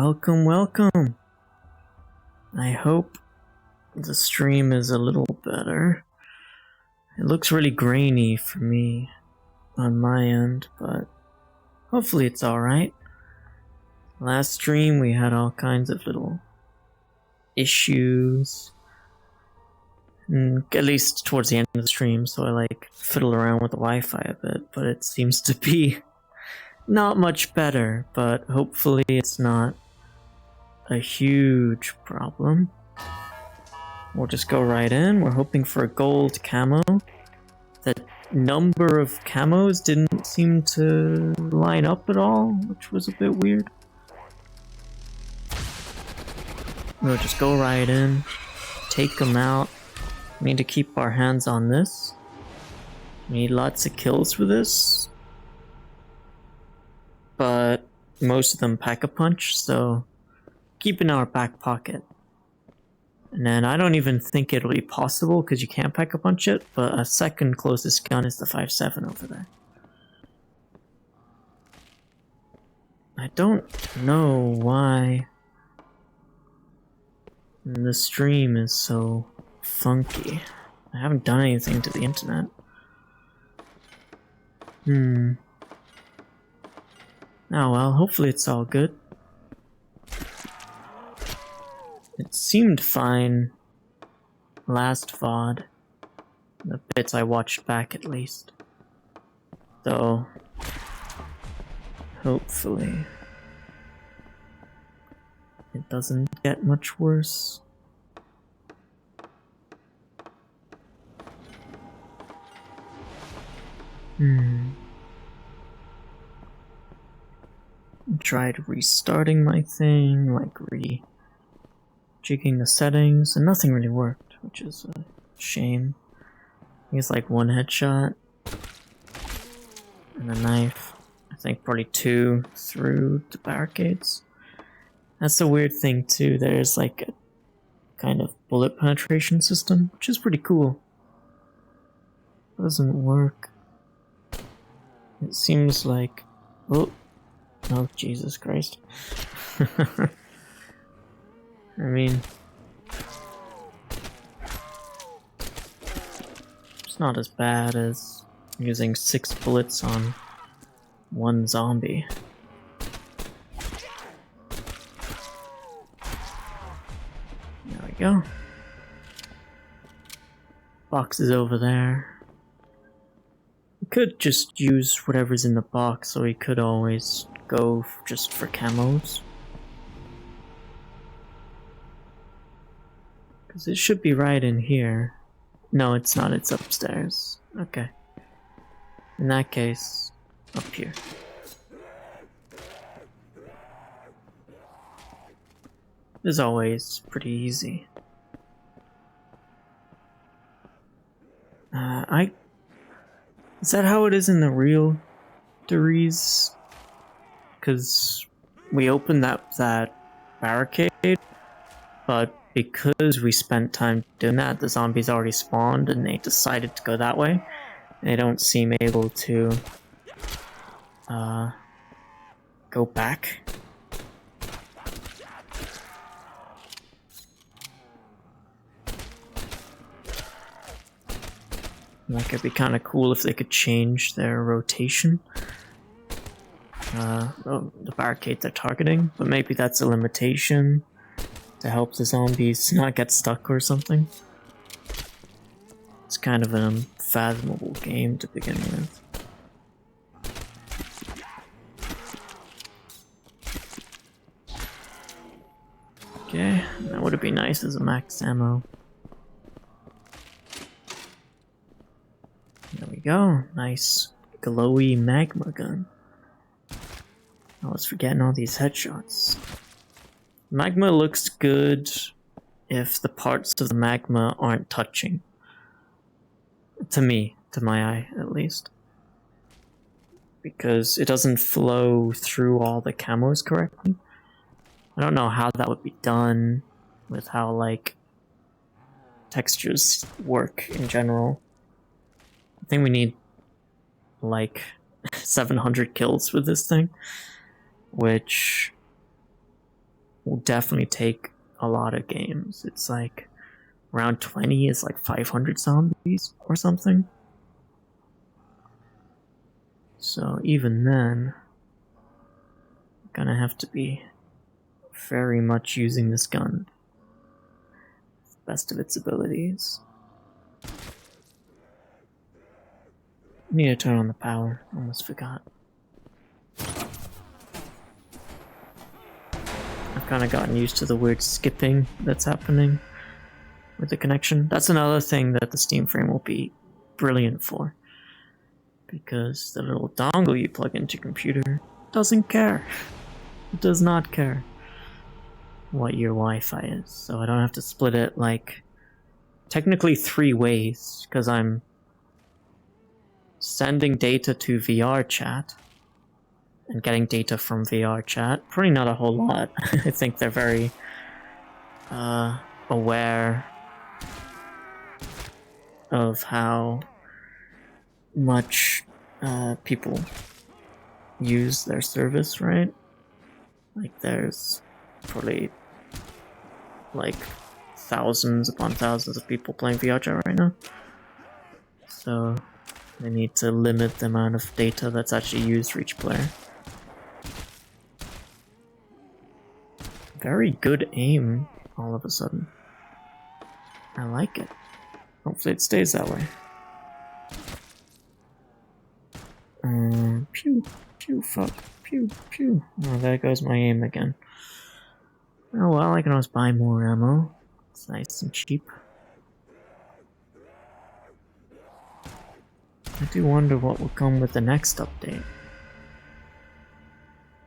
Welcome, welcome. I hope the stream is a little better. It looks really grainy for me on my end, but hopefully it's alright. Last stream we had all kinds of little issues. At least towards the end of the stream, so I fiddle around with the Wi-Fi a bit, but it seems to be not much better, but hopefully it's not a huge problem. We'll just go right in. We're hoping for a gold camo. The number of camos didn't seem to line up at all, which was a bit weird. We'll just go right in, take them out. We need to keep our hands on this. We need lots of kills for this. But most of them pack a punch, so keep in our back pocket. And then I don't even think it'll be possible because you can't pack a punch it, but a second closest gun is the 5.7 over there. I don't know why the stream is so funky. I haven't done anything to the internet. Oh well, hopefully it's all good. It seemed fine last VOD. The bits I watched back at least. Though, hopefully it doesn't get much worse. Tried restarting my thing, jigging the settings, and nothing really worked, which is a shame. I think it's one headshot and a knife. I think probably two through the barricades. That's a weird thing too. There's a kind of bullet penetration system, which is pretty cool. Doesn't work. It seems like... Oh, Jesus Christ. I mean, it's not as bad as using 6 bullets on one zombie. There we go. Box is over there. We could just use whatever's in the box, so we could always go just for camos. Because it should be right in here. No, it's not. It's upstairs. Okay. In that case, up here. As always, pretty easy. Is that how it is in the real Dries? Because we opened that barricade, but because we spent time doing that, the zombies already spawned and they decided to go that way. They don't seem able to go back. It'd be kind of cool if they could change their rotation. The barricade they're targeting, but maybe that's a limitation to help the zombies not get stuck or something. It's kind of an unfathomable game to begin with. Okay, that would be nice as a max ammo. There we go, nice glowy magma gun. I was forgetting all these headshots. Magma looks good if the parts of the magma aren't touching. To me, to my eye at least. Because it doesn't flow through all the camos correctly. I don't know how that would be done with how textures work in general. I think we need 700 kills with this thing, which will definitely take a lot of games. It's like round 20 is like 500 zombies or something. So even then, I'm gonna have to be very much using this gun. Best of its abilities. Need to turn on the power. Almost forgot. I've kind of gotten used to the weird skipping that's happening with the connection. That's another thing that the Steam frame will be brilliant for. Because the little dongle you plug into your computer doesn't care. It does not care what your Wi-Fi is. So I don't have to split it like technically 3 ways, because I'm sending data to VRChat and getting data from VRChat. Probably not a whole lot. I think they're very aware of how much people use their service, right? Like there's probably like thousands upon thousands of people playing VRChat right now. So they need to limit the amount of data that's actually used for each player. Very good aim all of a sudden. I like it. Hopefully it stays that way. Pew, pew, fuck, pew, pew. Oh, there goes my aim again. Oh well, I can always buy more ammo. It's nice and cheap. I do wonder what will come with the next update.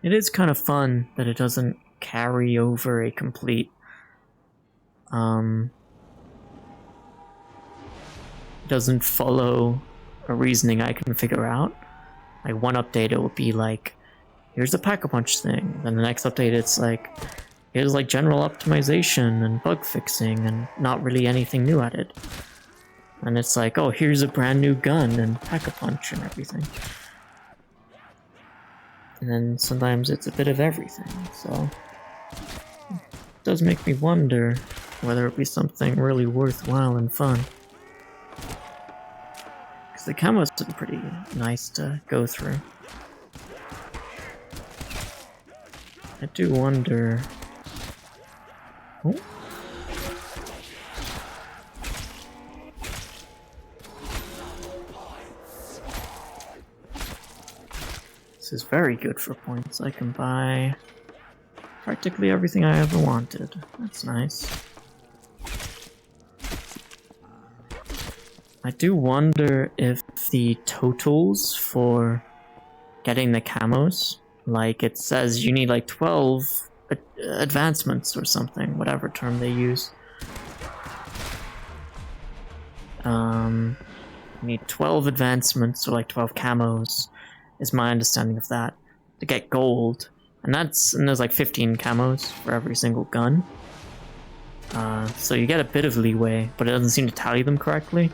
It is kind of fun that it doesn't carry over a complete doesn't follow a reasoning I can figure out. Like one update it will be like, here's the Pack-a-Punch thing, then the next update it's like, here's like general optimization and bug fixing and not really anything new added. And it's like, oh, here's a brand new gun and Pack-a-Punch and everything. And then sometimes it's a bit of everything, so it does make me wonder whether it be something really worthwhile and fun. Because the Camos are pretty nice to go through. I do wonder... Oh. This is very good for points. I can buy practically everything I ever wanted. That's nice. I do wonder if the totals for getting the camos, like it says you need like 12 advancements or something, whatever term they use. You need 12 advancements, or like 12 camos, is my understanding of that, to get gold. And there's like 15 camos for every single gun. So you get a bit of leeway, but it doesn't seem to tally them correctly.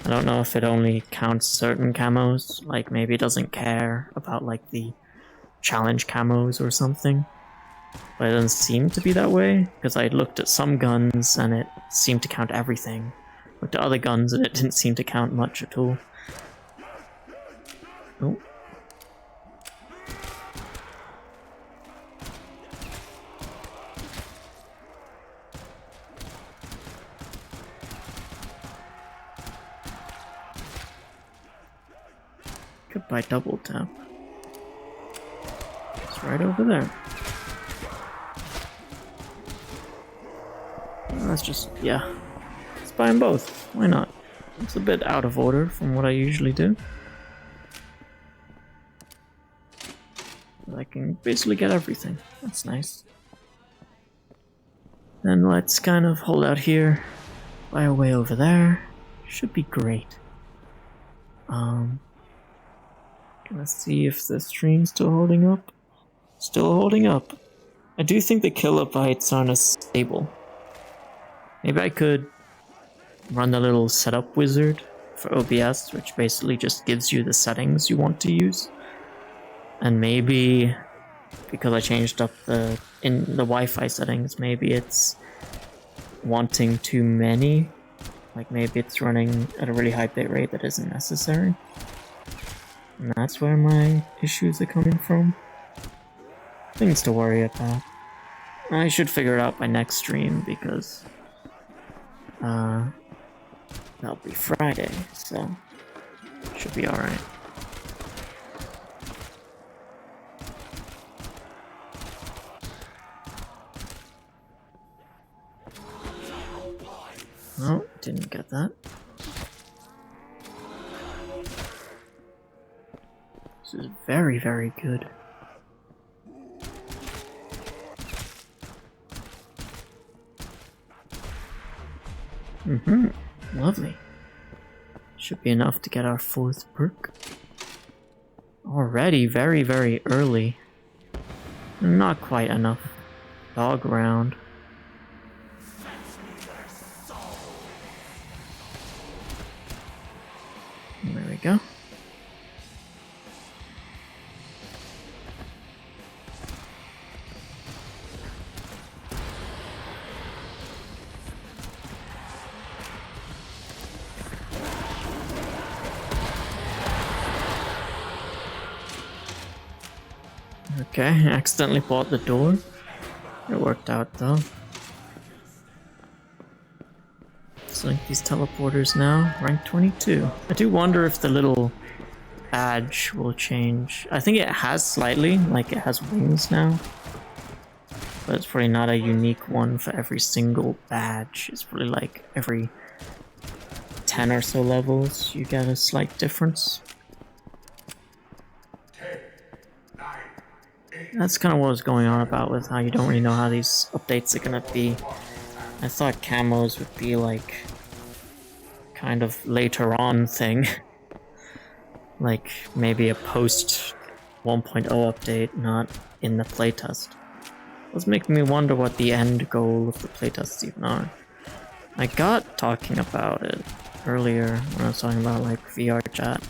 I don't know if it only counts certain camos, like maybe it doesn't care about like the challenge camos or something. But it doesn't seem to be that way, because I looked at some guns and it seemed to count everything. Looked at other guns and it didn't seem to count much at all. Oh. Could buy double tap. It's right over there. That's just, yeah. Let's buy them both. Why not? It's a bit out of order from what I usually do. But I can basically get everything. That's nice. Then let's kind of hold out here. Buy our way over there. Should be great. Gonna see if the stream's still holding up. Still holding up. I do think the kilobytes aren't as stable. Maybe I could run the little setup wizard for OBS, which basically just gives you the settings you want to use. And maybe because I changed up in the Wi-Fi settings. Maybe it's wanting too many. Like maybe it's running at a really high bit rate that isn't necessary. And that's where my issues are coming from. Things to worry about. I should figure it out by next stream because that'll be Friday, so should be alright. Oh, didn't get that. This is very, very good. Lovely. Should be enough to get our 4th perk. Already very, very early. Not quite enough. Dog round. There we go. Okay, I accidentally bought the door. It worked out though. Select these teleporters now. Rank 22. I do wonder if the little badge will change. I think it has slightly, like it has wings now. But it's probably not a unique one for every single badge. It's probably like every 10 or so levels you get a slight difference. That's kind of what was going on about with how you don't really know how these updates are gonna be. I thought Camos would be like kind of later on thing. Like maybe a post 1.0 update, not in the playtest. It's making me wonder what the end goal of the playtests even are. I got talking about it earlier when I was talking about like VRChat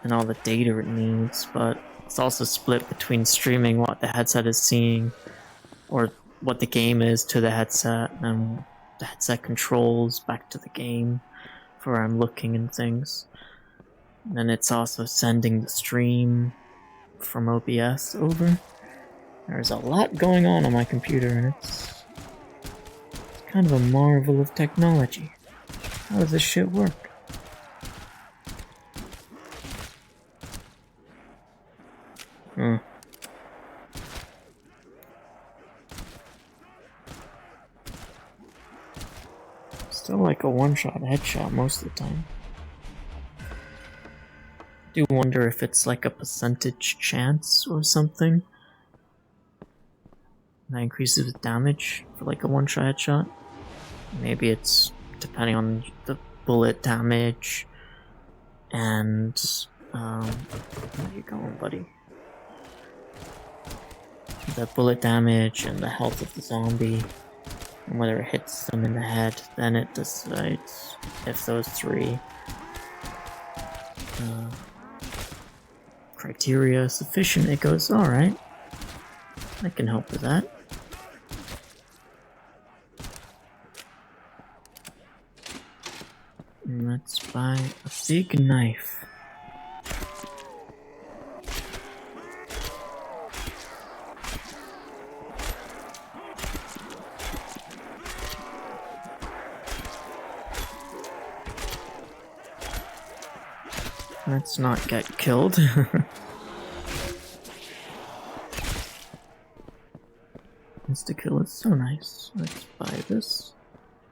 and all the data it needs, but it's also split between streaming what the headset is seeing or what the game is to the headset and the headset controls back to the game for where I'm looking and things. And then it's also sending the stream from OBS over. There's a lot going on my computer and it's kind of a marvel of technology. How does this shit work? Still like a one-shot headshot most of the time. Do wonder if it's like a percentage chance or something that increases with damage for like a one-shot headshot. Maybe it's depending on the bullet damage and where you going, buddy? The bullet damage and the health of the zombie and whether it hits them in the head. Then it decides if those three criteria is sufficient. It goes, alright, I can help with that. And let's buy a big knife. Let's not get killed. Insta-kill is so nice. Let's buy this.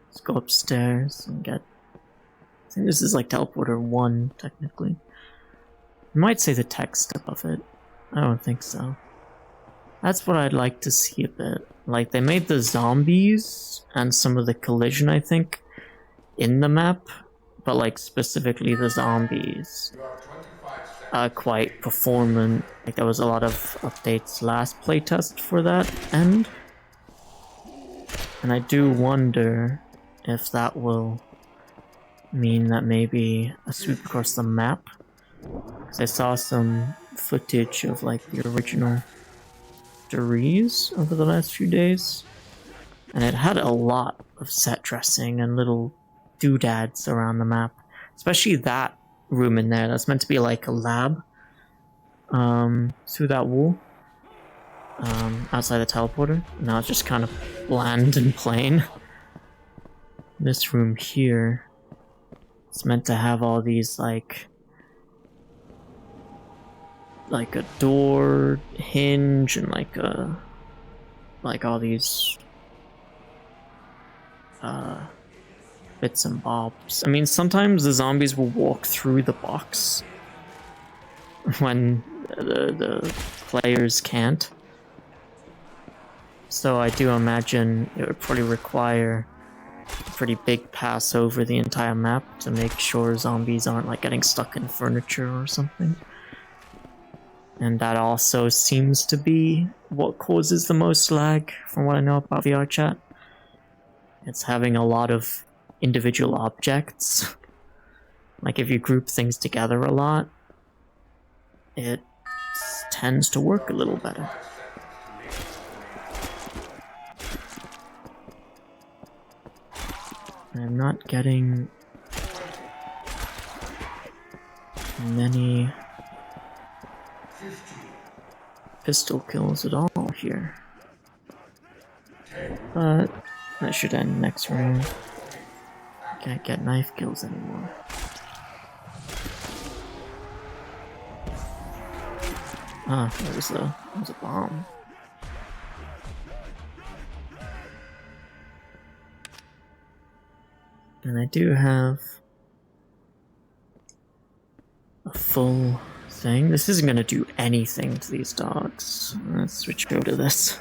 Let's go upstairs and get... I think this is like teleporter 1, technically. I might say the text above it. I don't think so. That's what I'd like to see a bit. Like, they made the zombies and some of the collision, I think, in the map. But like specifically the zombies quite performant. Like there was a lot of updates last playtest for that end. And I do wonder if that will mean that maybe a sweep across the map. Because I saw some footage of like the original series over the last few days, and it had a lot of set dressing and little doodads around the map, especially that room in there that's meant to be like a lab through that wall outside the teleporter. Now it's just kind of bland and plain. This room here, it's meant to have all these like a door hinge and like all these bits and bobs. I mean, sometimes the zombies will walk through the box when the players can't. So I do imagine it would probably require a pretty big pass over the entire map to make sure zombies aren't like getting stuck in furniture or something. And that also seems to be what causes the most lag from what I know about VRChat. It's having a lot of individual objects. Like if you group things together a lot, it tends to work a little better. I'm not getting many pistol kills at all here. But that should end next round. Can't get knife kills anymore. Ah, it was a bomb. And I do have a full thing. This isn't gonna do anything to these dogs. Let's switch over to this.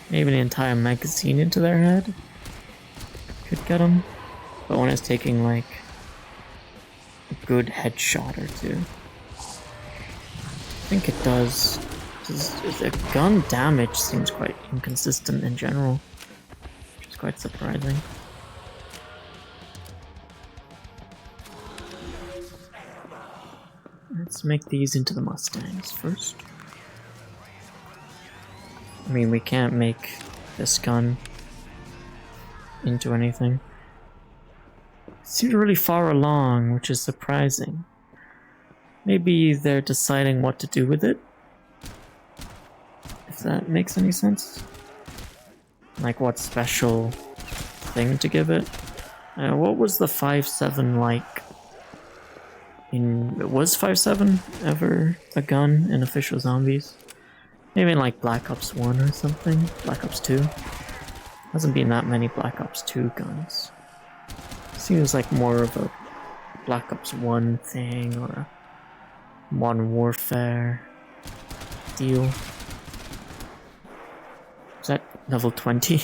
Maybe an entire magazine into their head could get them. But when it's taking like a good headshot or two, I think it does. The gun damage seems quite inconsistent in general, which is quite surprising. Let's make these into the Mustangs first. I mean, we can't make this gun into anything. It seems really far along, which is surprising. Maybe they're deciding what to do with it, if that makes any sense. Like what special thing to give it. What was the 5.7 like? Was 5.7 ever a gun in official zombies? Maybe in like Black Ops 1 or something? Black Ops 2? Hasn't been that many Black Ops 2 guns. Seems like more of a Black Ops 1 thing or a Modern Warfare deal. Is that level 20?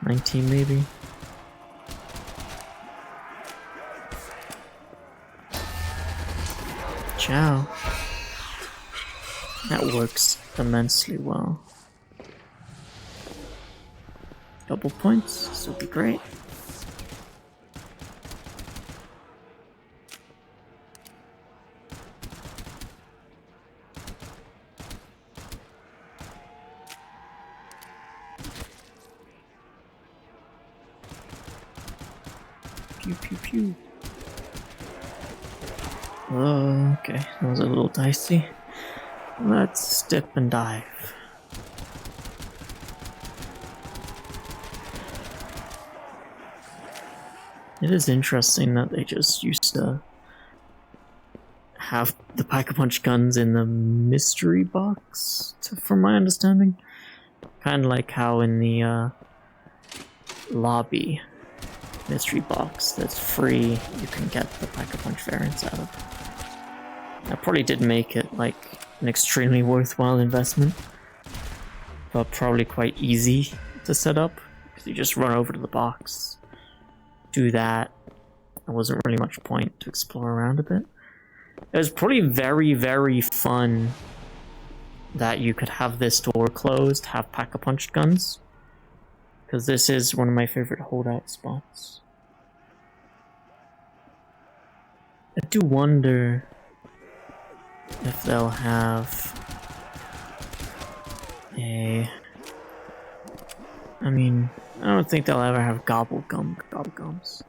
19 maybe? Ciao. That works immensely well. Double points, this will be great. Pew pew pew. Oh, okay, that was a little dicey. Let's dip and dive. It is interesting that they just used to have the Pack-a-Punch guns in the mystery box, from my understanding. Kind of like how in the lobby mystery box that's free, you can get the Pack-a-Punch variants out of. That probably did make it like an extremely worthwhile investment, but probably quite easy to set up, because you just run over to the box, do that. There wasn't really much point to explore around a bit. It was probably very, very fun that you could have this door closed, have Pack-a-Punch guns, because this is one of my favorite holdout spots. I do wonder if they'll have a... I mean, I don't think they'll ever have gobblegums.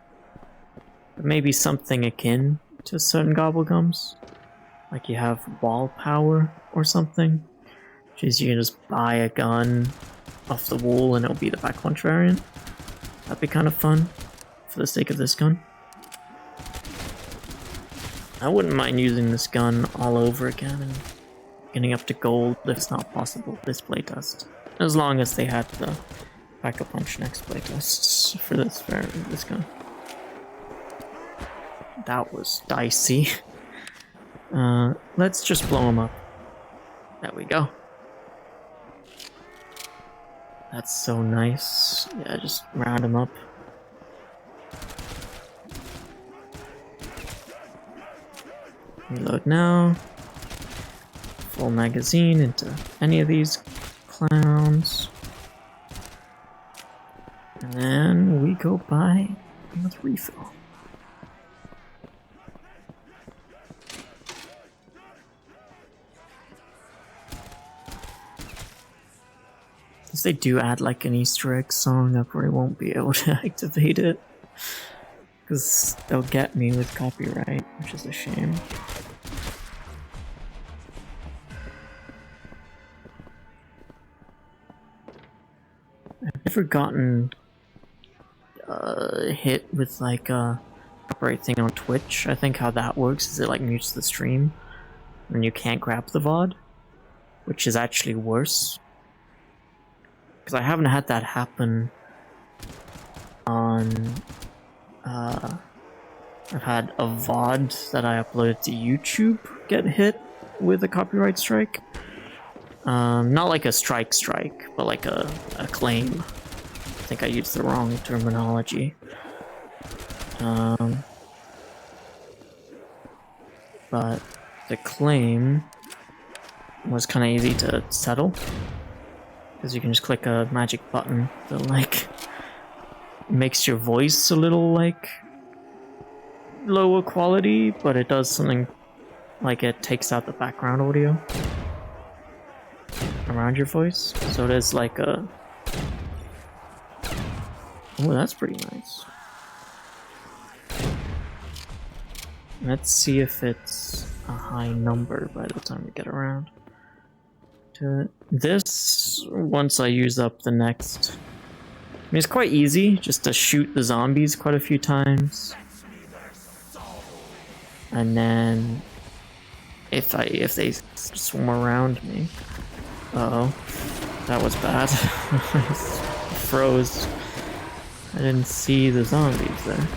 But maybe something akin to certain gobblegums. Like you have wall power or something. Which is you can just buy a gun off the wall and it'll be the back punch variant. That'd be kind of fun for the sake of this gun. I wouldn't mind using this gun all over again and getting up to gold if it's not possible this playtest. As long as they had the backup punch next playtests for this gun. That was dicey. Let's just blow him up. There we go. That's so nice. Yeah, just round him up. Reload now. Full magazine into any of these clowns. And then we go buy another refill. If they do add like an Easter egg song, I probably won't be able to activate it. Because they'll get me with copyright, which is a shame. I've never gotten hit with like a copyright thing on Twitch. I think how that works is it like mutes the stream and you can't grab the VOD, which is actually worse. Because I haven't had that happen on... I've had a VOD that I uploaded to YouTube get hit with a copyright strike. Not like a strike, but like a claim. I think I used the wrong terminology. But the claim was kind of easy to settle. Because you can just click a magic button that like makes your voice a little like lower quality, but it does something like it takes out the background audio around your voice. So it is like a... Oh, that's pretty nice. Let's see if it's a high number by the time we get around to it. This, once I use up the next... I mean, it's quite easy just to shoot the zombies quite a few times. And then if they swarm around me... Uh-oh. That was bad. I froze. I didn't see the zombies there.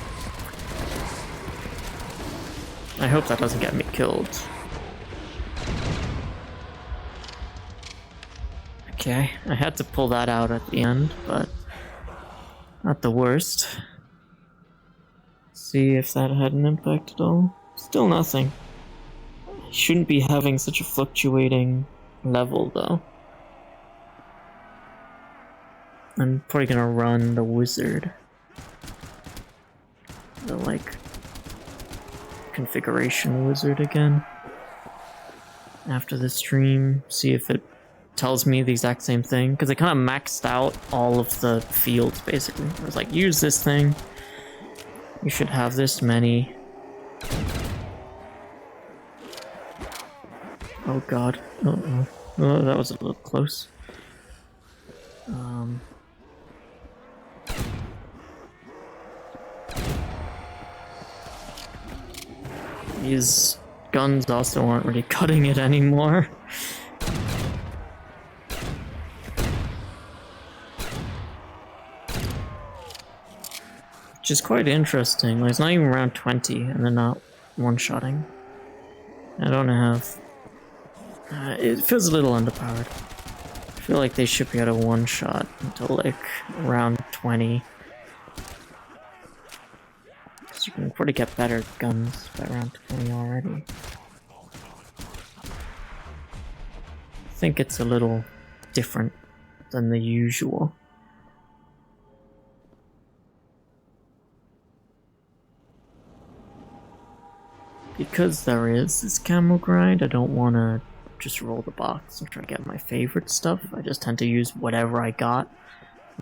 I hope that doesn't get me killed. Okay, I had to pull that out at the end, but not the worst. See if that had an impact at all. Still nothing. Shouldn't be having such a fluctuating level though. I'm probably gonna run the wizard. The like configuration wizard again after the stream, see if it tells me the exact same thing, because it kind of maxed out all of the fields basically. I was like, use this thing, you should have this many. Oh god. Uh-oh. Oh, that was a little close. These guns also aren't really cutting it anymore. Which is quite interesting. Like, it's not even around 20 and they're not one-shotting. I don't have... it feels a little underpowered. I feel like they should be able to one-shot until like around 20. Because you can probably get better guns by around 20 already. I think it's a little different than the usual. because there is this camo grind, I don't want to just roll the box and try to get my favorite stuff. I just tend to use whatever I got,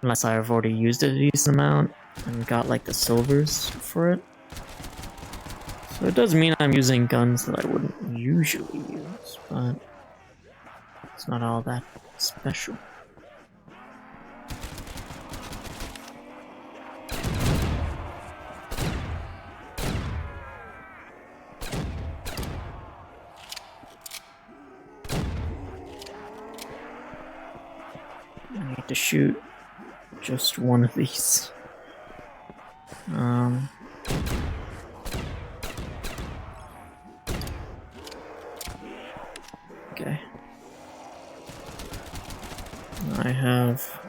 unless I've already used it a decent amount and got like the silvers for it. So it does mean I'm using guns that I wouldn't usually use, but it's not all that special. I need to shoot just one of these. Okay. I have...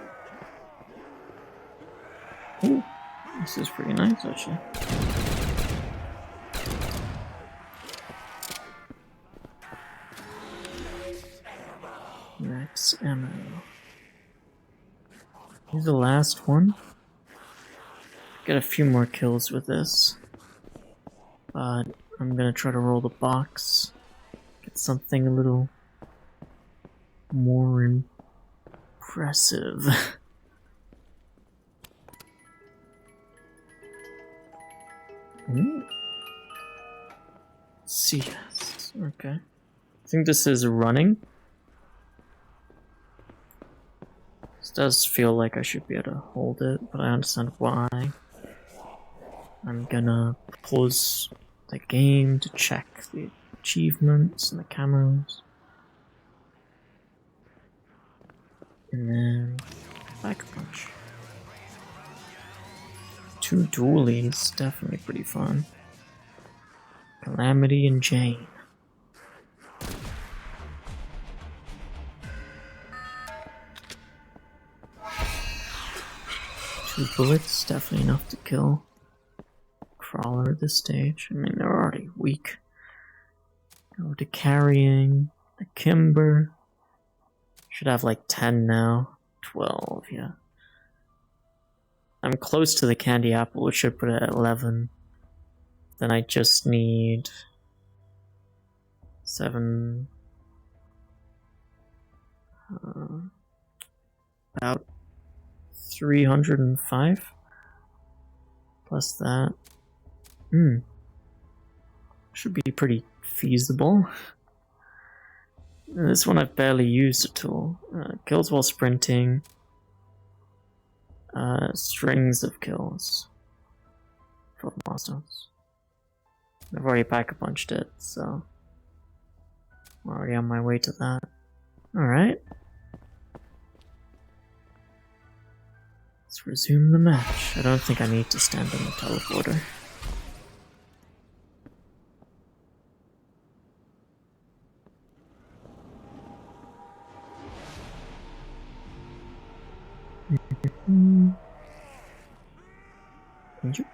Ooh, this is pretty nice, actually. Max ammo. Here's the last one. Get a few more kills with this. But I'm gonna try to roll the box. Get something a little more impressive. CS. Okay. I think this is running. This does feel like I should be able to hold it, but I understand why. I'm gonna pause the game to check the achievements and the camos. And then back punch. 2 dualies, definitely pretty fun. Calamity and Jane. 2 bullets, definitely enough to kill Crawler at this stage. I mean, they're already weak. Go to carrying, the Kimber. Should have like 10 now. 12, yeah. I'm close to the Candy Apple, which should put it at 11. Then I just need 7. About 305 plus that. Should be pretty feasible. This one I've barely used at all. Kills while sprinting. Strings of kills. 12 milestones. I've already pack-a-punched it, so I'm already on my way to that. Alright. Let's resume the match. I don't think I need to stand on the teleporter. Thank you.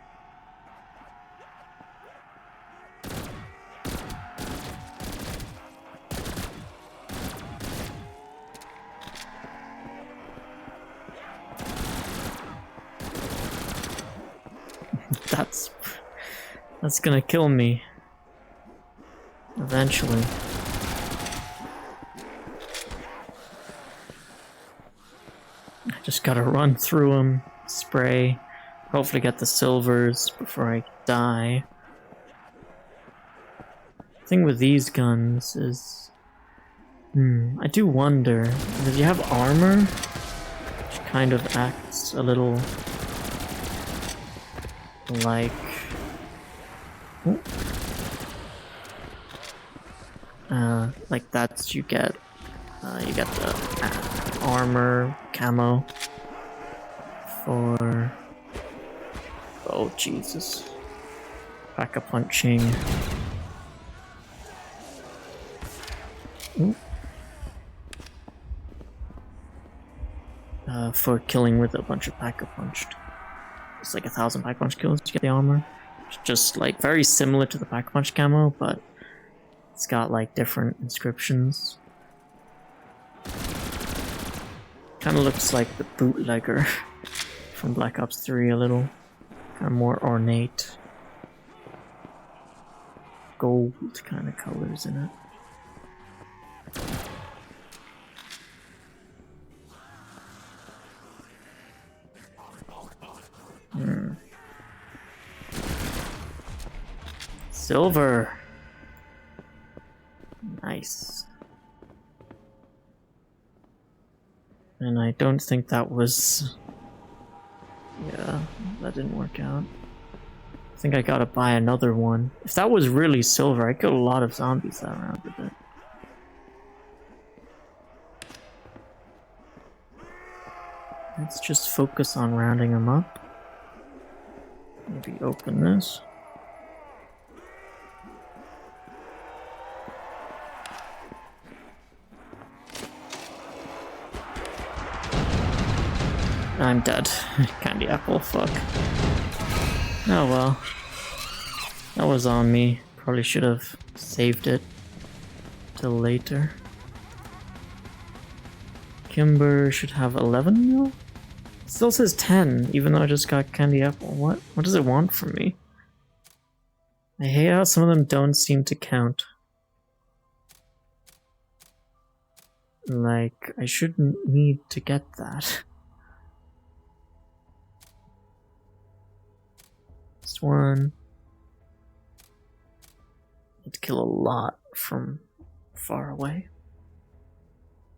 That's gonna kill me. Eventually. I just gotta run through them, spray, hopefully get the silvers before I die. The thing with these guns is... I do wonder, if you have armor, which kind of acts a little like... like that's you get the armor camo for Jesus, pack-a-punching. For killing with a bunch of pack-a-punched. It's like 1,000 pack-a-punch kills to get the armor. It's just like very similar to the pack-a-punch camo, but it's got like different inscriptions. Kind of looks like the bootlegger from Black Ops 3 a little. Kind of more ornate. gold kind of colors in it. Silver. Nice. And I don't think that was... Yeah, that didn't work out. I think I gotta buy another one. If that was really silver, I killed a lot of zombies that round with it. Let's just focus on rounding them up. Maybe open this. I'm dead. Candy apple, fuck. Oh well. That was on me. Probably should have saved it till later. Kimber should have 11 mil? Still says 10, even though I just got candy apple. What does it want from me? I hate how some of them don't seem to count. Like, I shouldn't need to get that. This one. Need to kill a lot from far away.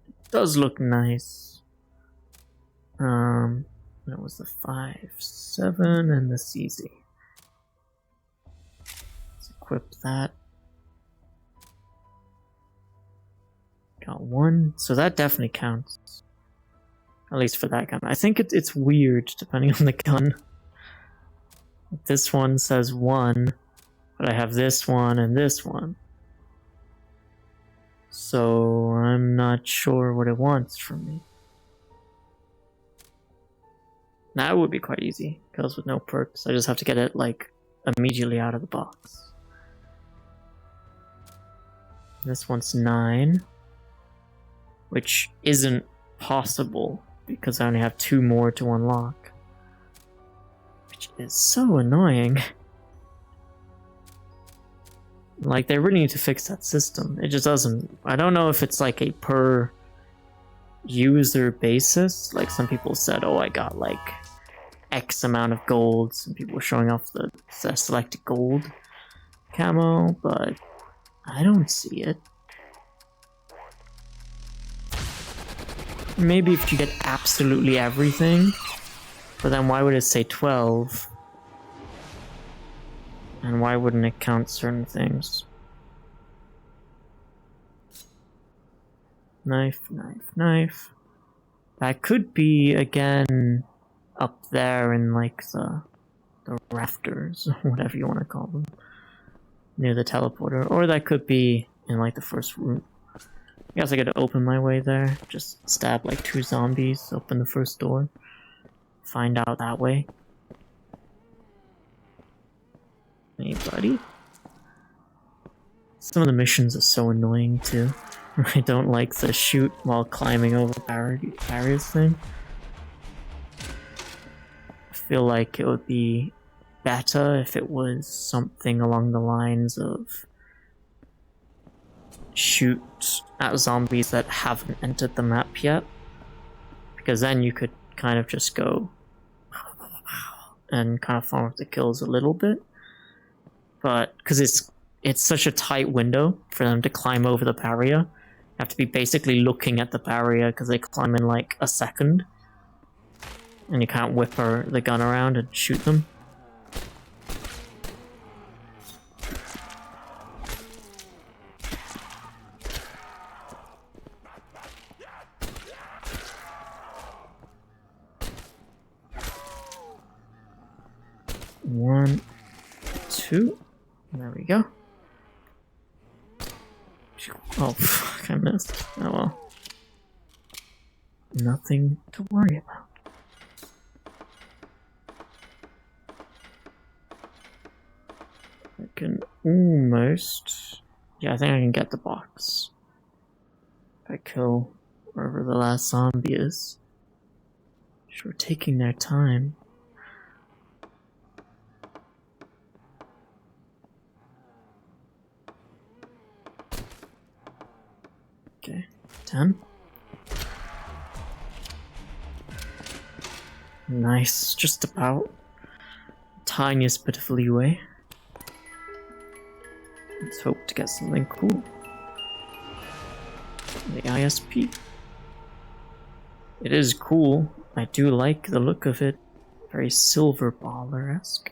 It does look nice. That was the 5, 7, and the CZ. Let's equip that. Got 1, so that definitely counts. At least for that gun. I think it's weird depending on the gun. This one says 1, but I have this one and this one. So I'm not sure what it wants from me. That would be quite easy. Kills with no perks. I just have to get it like immediately out of the box. This one's 9, which isn't possible because I only have 2 more to unlock, which is so annoying. Like, they really need to fix that system. It just doesn't. I don't know if it's like a per user basis. Like, some people said, oh, I got like X amount of gold. Some people were showing off the selected gold camo, but I don't see it. Maybe if you get absolutely everything, but then why would it say 12? And why wouldn't it count certain things? Knife, knife, knife. That could be, again, up there in, like, the rafters, whatever you want to call them, near the teleporter. Or that could be in, like, the first room. I guess I gotta open my way there. Just stab, like, 2 zombies, open the first door. Find out that way. Anybody? Some of the missions are so annoying, too. I don't like the shoot while climbing over barriers thing. I feel like it would be better if it was something along the lines of shoot at zombies that haven't entered the map yet. Because then you could kind of just go and kind of farm up the kills a little bit. But because it's such a tight window for them to climb over the barrier, you have to be basically looking at the barrier because they climb in like a second, and you can't whip the gun around and shoot them. One, 2. There we go. Oh, fuck, I missed. Oh well. Nothing to worry about. I can almost... Yeah, I think I can get the box. If I kill wherever the last zombie is. Sure, taking their time. 10. Nice, just about. Tiniest bit of leeway. Let's hope to get something cool. The ISP. It is cool. I do like the look of it. Very silver baller-esque.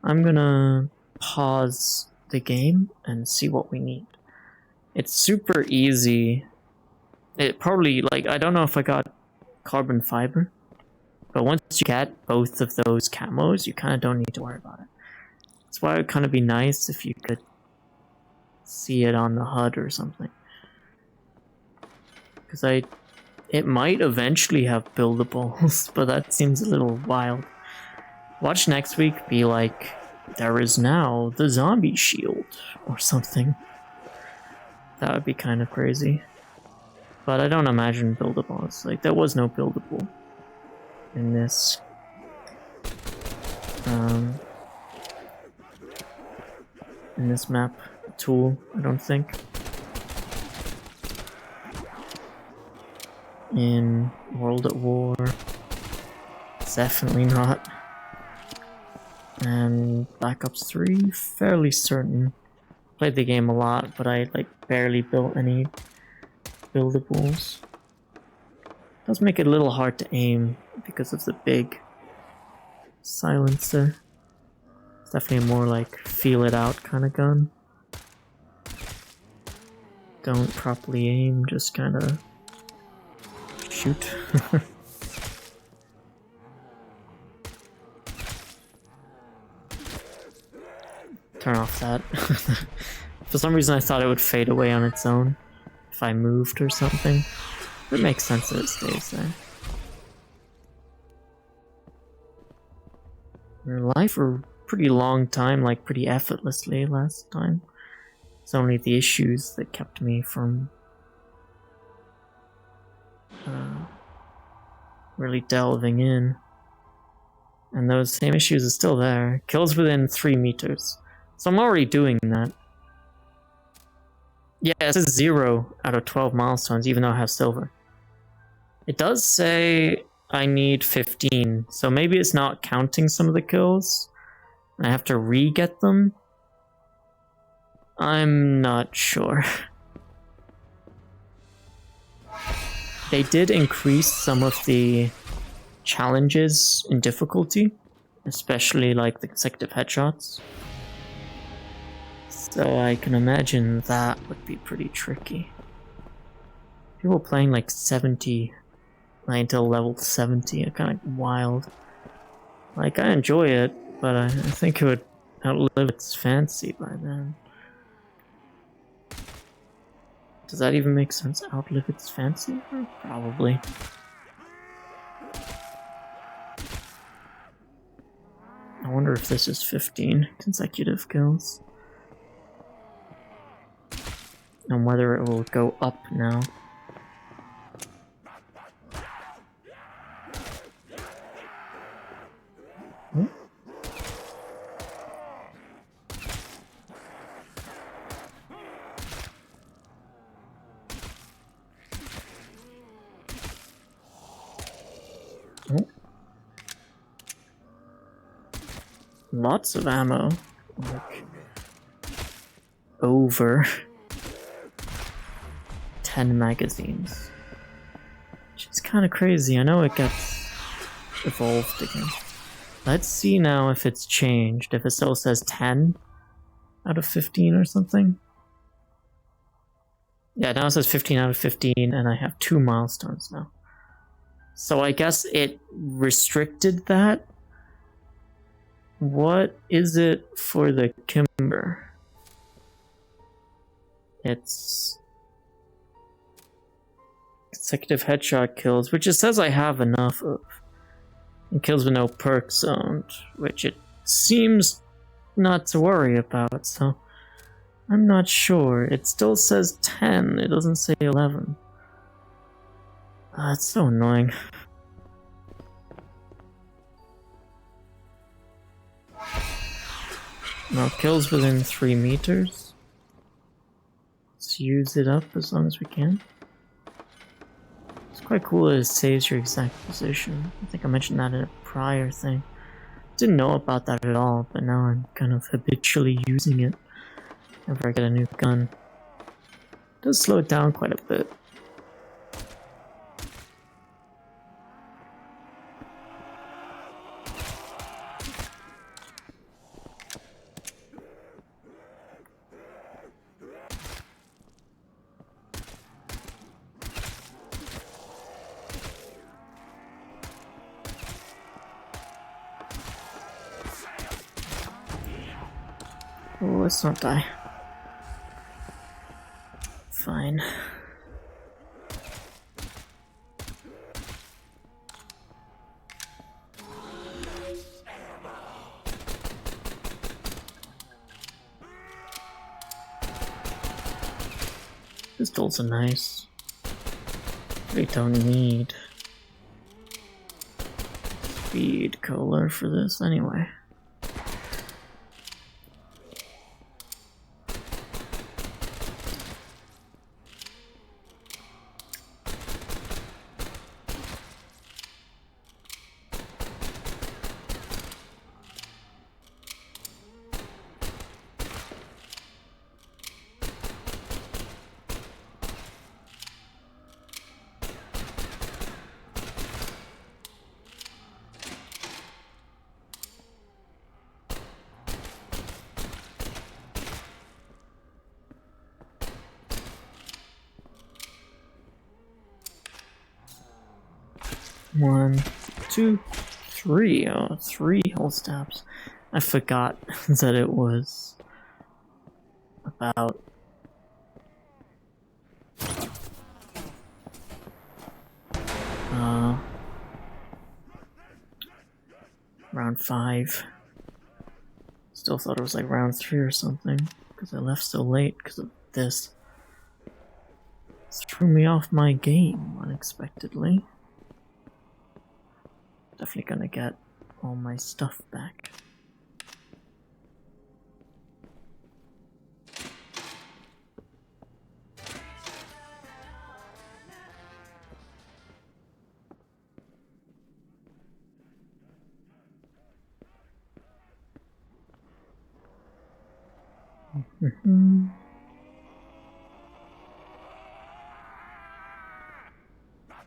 I'm gonna pause the game and see what we need. It's super easy. It probably, like, I don't know if I got carbon fiber, but once you get both of those camos, you kind of don't need to worry about it. That's why it would kind of be nice if you could see it on the HUD or something. Because it might eventually have buildables, but that seems a little wild. Watch next week be like, there is now the zombie shield or something. That would be kind of crazy. But I don't imagine buildables. Like, there was no buildable in this. In this map tool, I don't think. In World at War, definitely not. And Black Ops 3, fairly certain. Played the game a lot, but I like barely built any buildables. Does make it a little hard to aim because of the big silencer. It's definitely a more like feel it out kind of gun. Don't properly aim, just kind of shoot. Turn off that. For some reason I thought it would fade away on its own if I moved or something. It makes sense that it stays there. We're alive for a pretty long time, like pretty effortlessly last time. It's only the issues that kept me from really delving in. And those same issues are still there. Kills within 3 meters. So I'm already doing that. Yeah, it says 0 out of 12 milestones, even though I have silver. It does say I need 15, so maybe it's not counting some of the kills. I have to re-get them. I'm not sure. They did increase some of the challenges in difficulty, especially like the consecutive headshots. So I can imagine that would be pretty tricky. People playing like 70, like until level 70 are kind of wild. Like, I enjoy it, but I think it would outlive its fancy by then. Does that even make sense? Outlive its fancy? Probably. I wonder if this is 15 consecutive kills. And whether it will go up now. Hmm? Oh. Lots of ammo. Like, over 10 magazines. Which is kind of crazy. I know it gets evolved again. Let's see now if it's changed. If it still says 10 out of 15 or something. Yeah, now it says 15 out of 15 and I have 2 milestones now. So I guess it restricted that. What is it for the Kimber? It's consecutive headshot kills, which it says I have enough of. And kills with no perks zoned, which it seems not to worry about, so I'm not sure. It still says 10, it doesn't say 11. It's so annoying. Now, kills within 3 meters. Let's use it up as long as we can. quite cool that it saves your exact position. I think I mentioned that in a prior thing. Didn't know about that at all, but now I'm kind of habitually using it whenever I get a new gun. It does slow it down quite a bit. Oh, let's not die. Fine. Pistols are nice. We don't need speed cola for this anyway. One, two, three. Oh, 3 hole stabs. I forgot that it was about round 5. Still thought it was like round 3 or something because I left so late because of this. Threw me off my game unexpectedly. Definitely gonna get all my stuff back.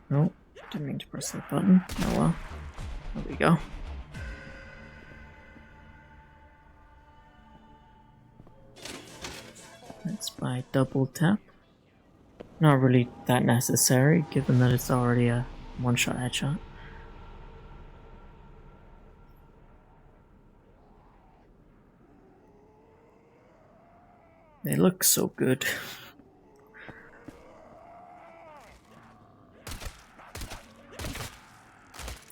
Nope, didn't mean to press that button. Oh well. There we go. That's by double tap. Not really that necessary, given that it's already a one-shot headshot. They look so good.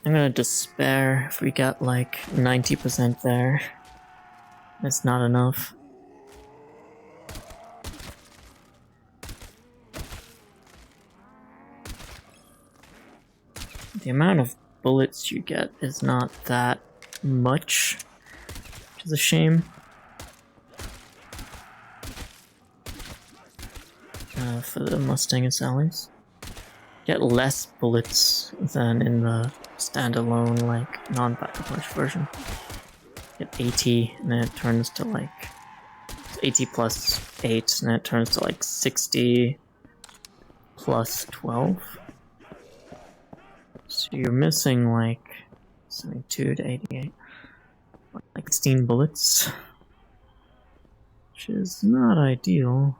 I'm gonna despair if we get like 90% there. That's not enough. The amount of bullets you get is not that much, which is a shame. For the Mustang and Sally's. Get less bullets than in the standalone, like, non-pack-a-punch version. Get 80, and then it turns to like 80 plus 8, and then it turns to like 60 plus 12. So you're missing like 72 to 88, like 16 bullets, which is not ideal.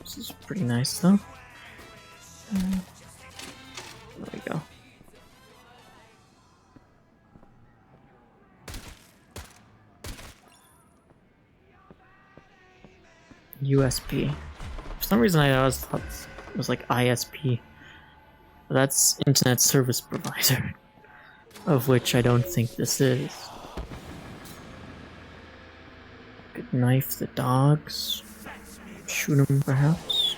This is pretty nice though. There we go. USP. For some reason I always thought it was like ISP. But that's Internet Service Provider. Of which I don't think this is. Could knife the dogs. Shoot them perhaps.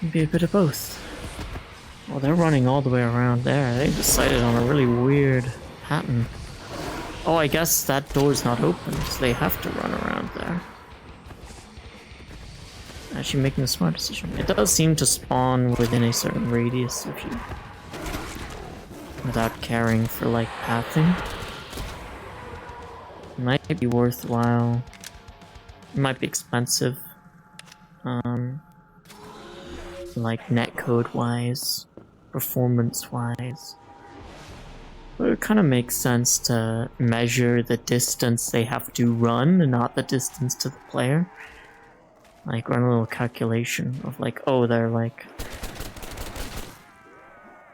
Maybe a bit of both. Well, they're running all the way around there. They decided on a really weird pattern. Oh, I guess that door's not open, so they have to run around there. actually making a smart decision. It does seem to spawn within a certain radius of you, without caring for like pathing. It might be worthwhile. It might be expensive. Like netcode wise, performance wise. But it kind of makes sense to measure the distance they have to run and not the distance to the player. Like run a little calculation of like, oh, they're like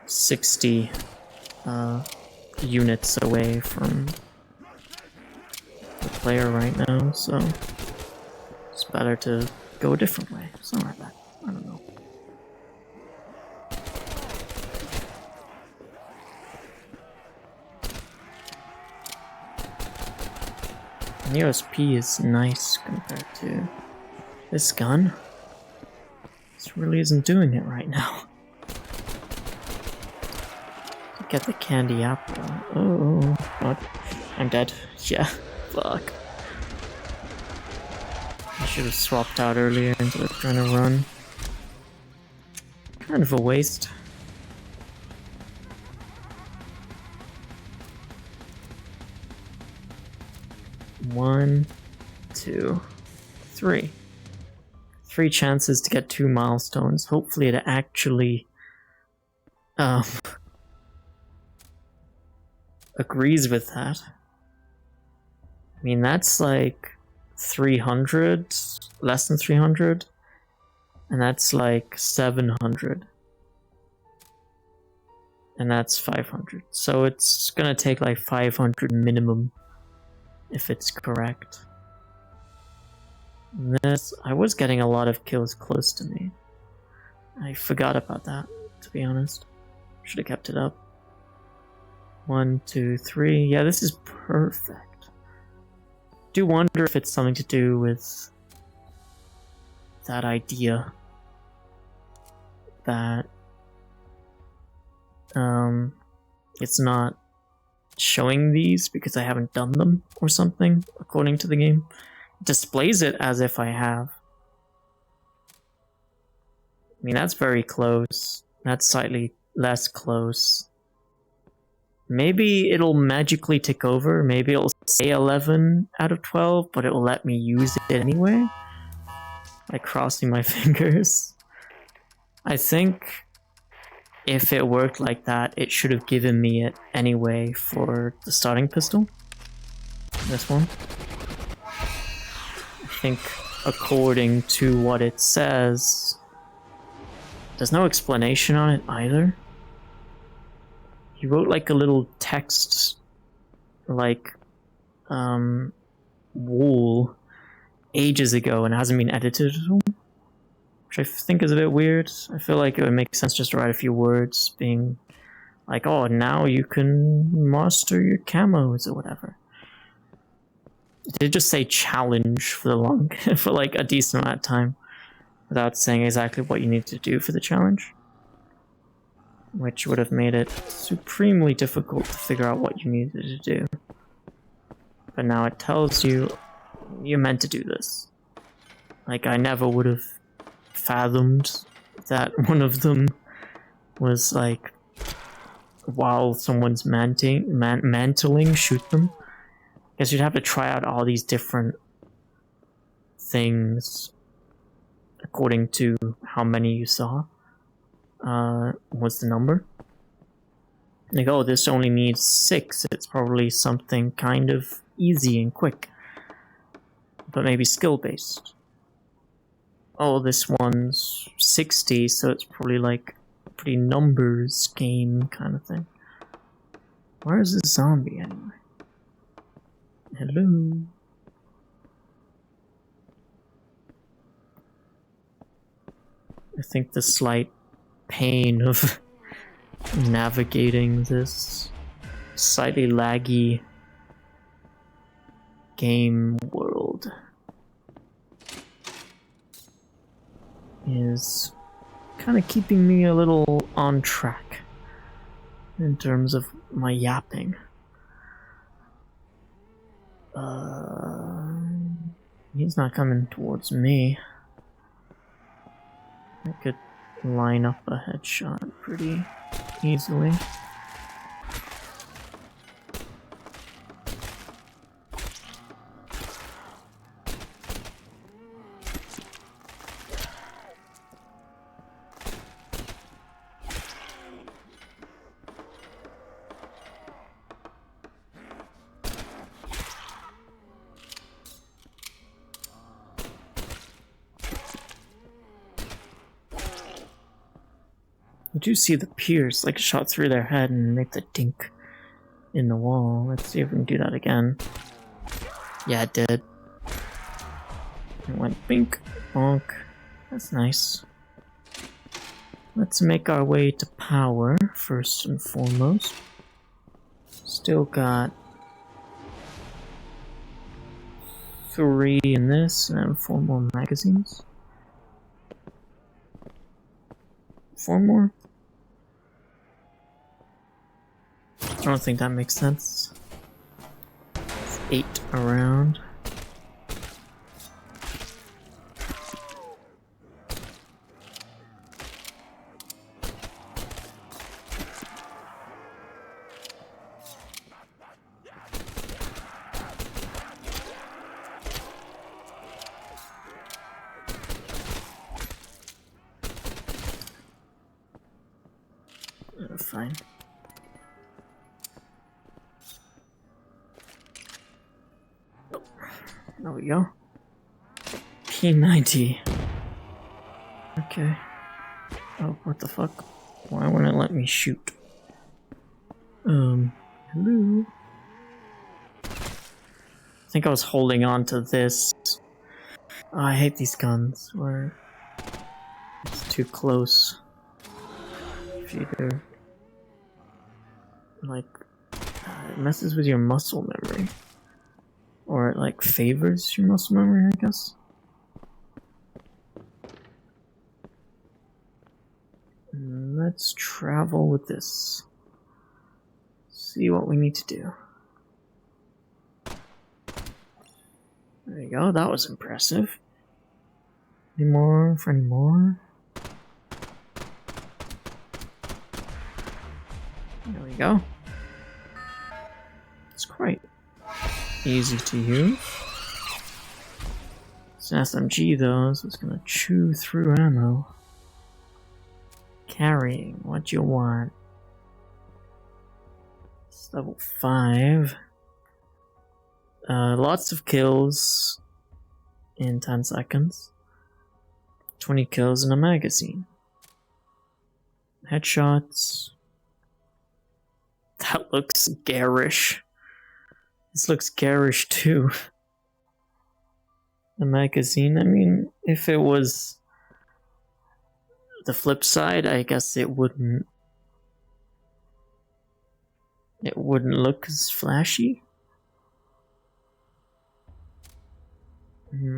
60 units away from the player right now, so it's better to go a different way. Something like that. I don't know. The OSP is nice compared to this gun. This really isn't doing it right now. Get the candy apple. Oh, God. I'm dead. Yeah, fuck. I should have swapped out earlier instead of trying to run. Kind of a waste. One, two, three. 3 chances to get 2 milestones. Hopefully it actually agrees with that. I mean, that's like 300, less than 300, and that's like 700. And that's 500. So it's gonna take like 500 minimum if it's correct. This, I was getting a lot of kills close to me. I forgot about that, to be honest. Should have kept it up. 1, 2, 3. Yeah, this is perfect. Do wonder if it's something to do with that idea that it's not showing these because I haven't done them or something, according to the game. It displays it as if I have. I mean, that's very close. That's slightly less close. Maybe it'll magically tick over. Maybe it'll say 11 out of 12, but it will let me use it anyway. Like crossing my fingers. I think if it worked like that, it should have given me it anyway for the starting pistol. This one. I think according to what it says, there's no explanation on it either. He wrote like a little text, like, wool ages ago and hasn't been edited at all. Which I think is a bit weird. I feel like it would make sense just to write a few words being like, oh, now you can master your camos or whatever. It did just say challenge for the long, for like a decent amount of time without saying exactly what you need to do for the challenge. Which would have made it supremely difficult to figure out what you needed to do. But now it tells you, you're meant to do this. Like, I never would have fathomed that one of them was like, while someone's mantling, shoot them. Guess you'd have to try out all these different things according to how many you saw. What's the number? Like, oh, this only needs 6. It's probably something kind of easy and quick, but maybe skill-based. Oh, this one's 60, so it's probably like a pretty numbers game kind of thing. Where is this zombie anyway? Hello? I think the slight pain of navigating this slightly laggy game world is kind of keeping me a little on track in terms of my yapping. He's not coming towards me. I could line up a headshot pretty easily. You do see the pierce, like a shot through their head and make the dink in the wall. Let's see if we can do that again. Yeah, it did. It went bink, bonk. That's nice. Let's make our way to power, first and foremost. Still got 3 in this, and 4 more magazines. 4 more? I don't think that makes sense. It's 8 around. Fine. Oh, there we go. P90. Okay. Oh, what the fuck? Why wouldn't it let me shoot? Hello? I think I was holding on to this. Oh, I hate these guns where it's too close. If you do. Like, it messes with your muscle memory. Or it, like, favors your muscle memory, I guess. Let's travel with this. See what we need to do. There you go, that was impressive. Any more for any more? There we go. It's quite easy to use. It's an SMG though, so it's gonna chew through ammo. Carrying, what you want? It's level 5. Lots of kills in 10 seconds. 20 kills in a magazine. Headshots. That looks garish. This looks garish too. The magazine, I mean, if it was the flip side, I guess it wouldn't look as flashy.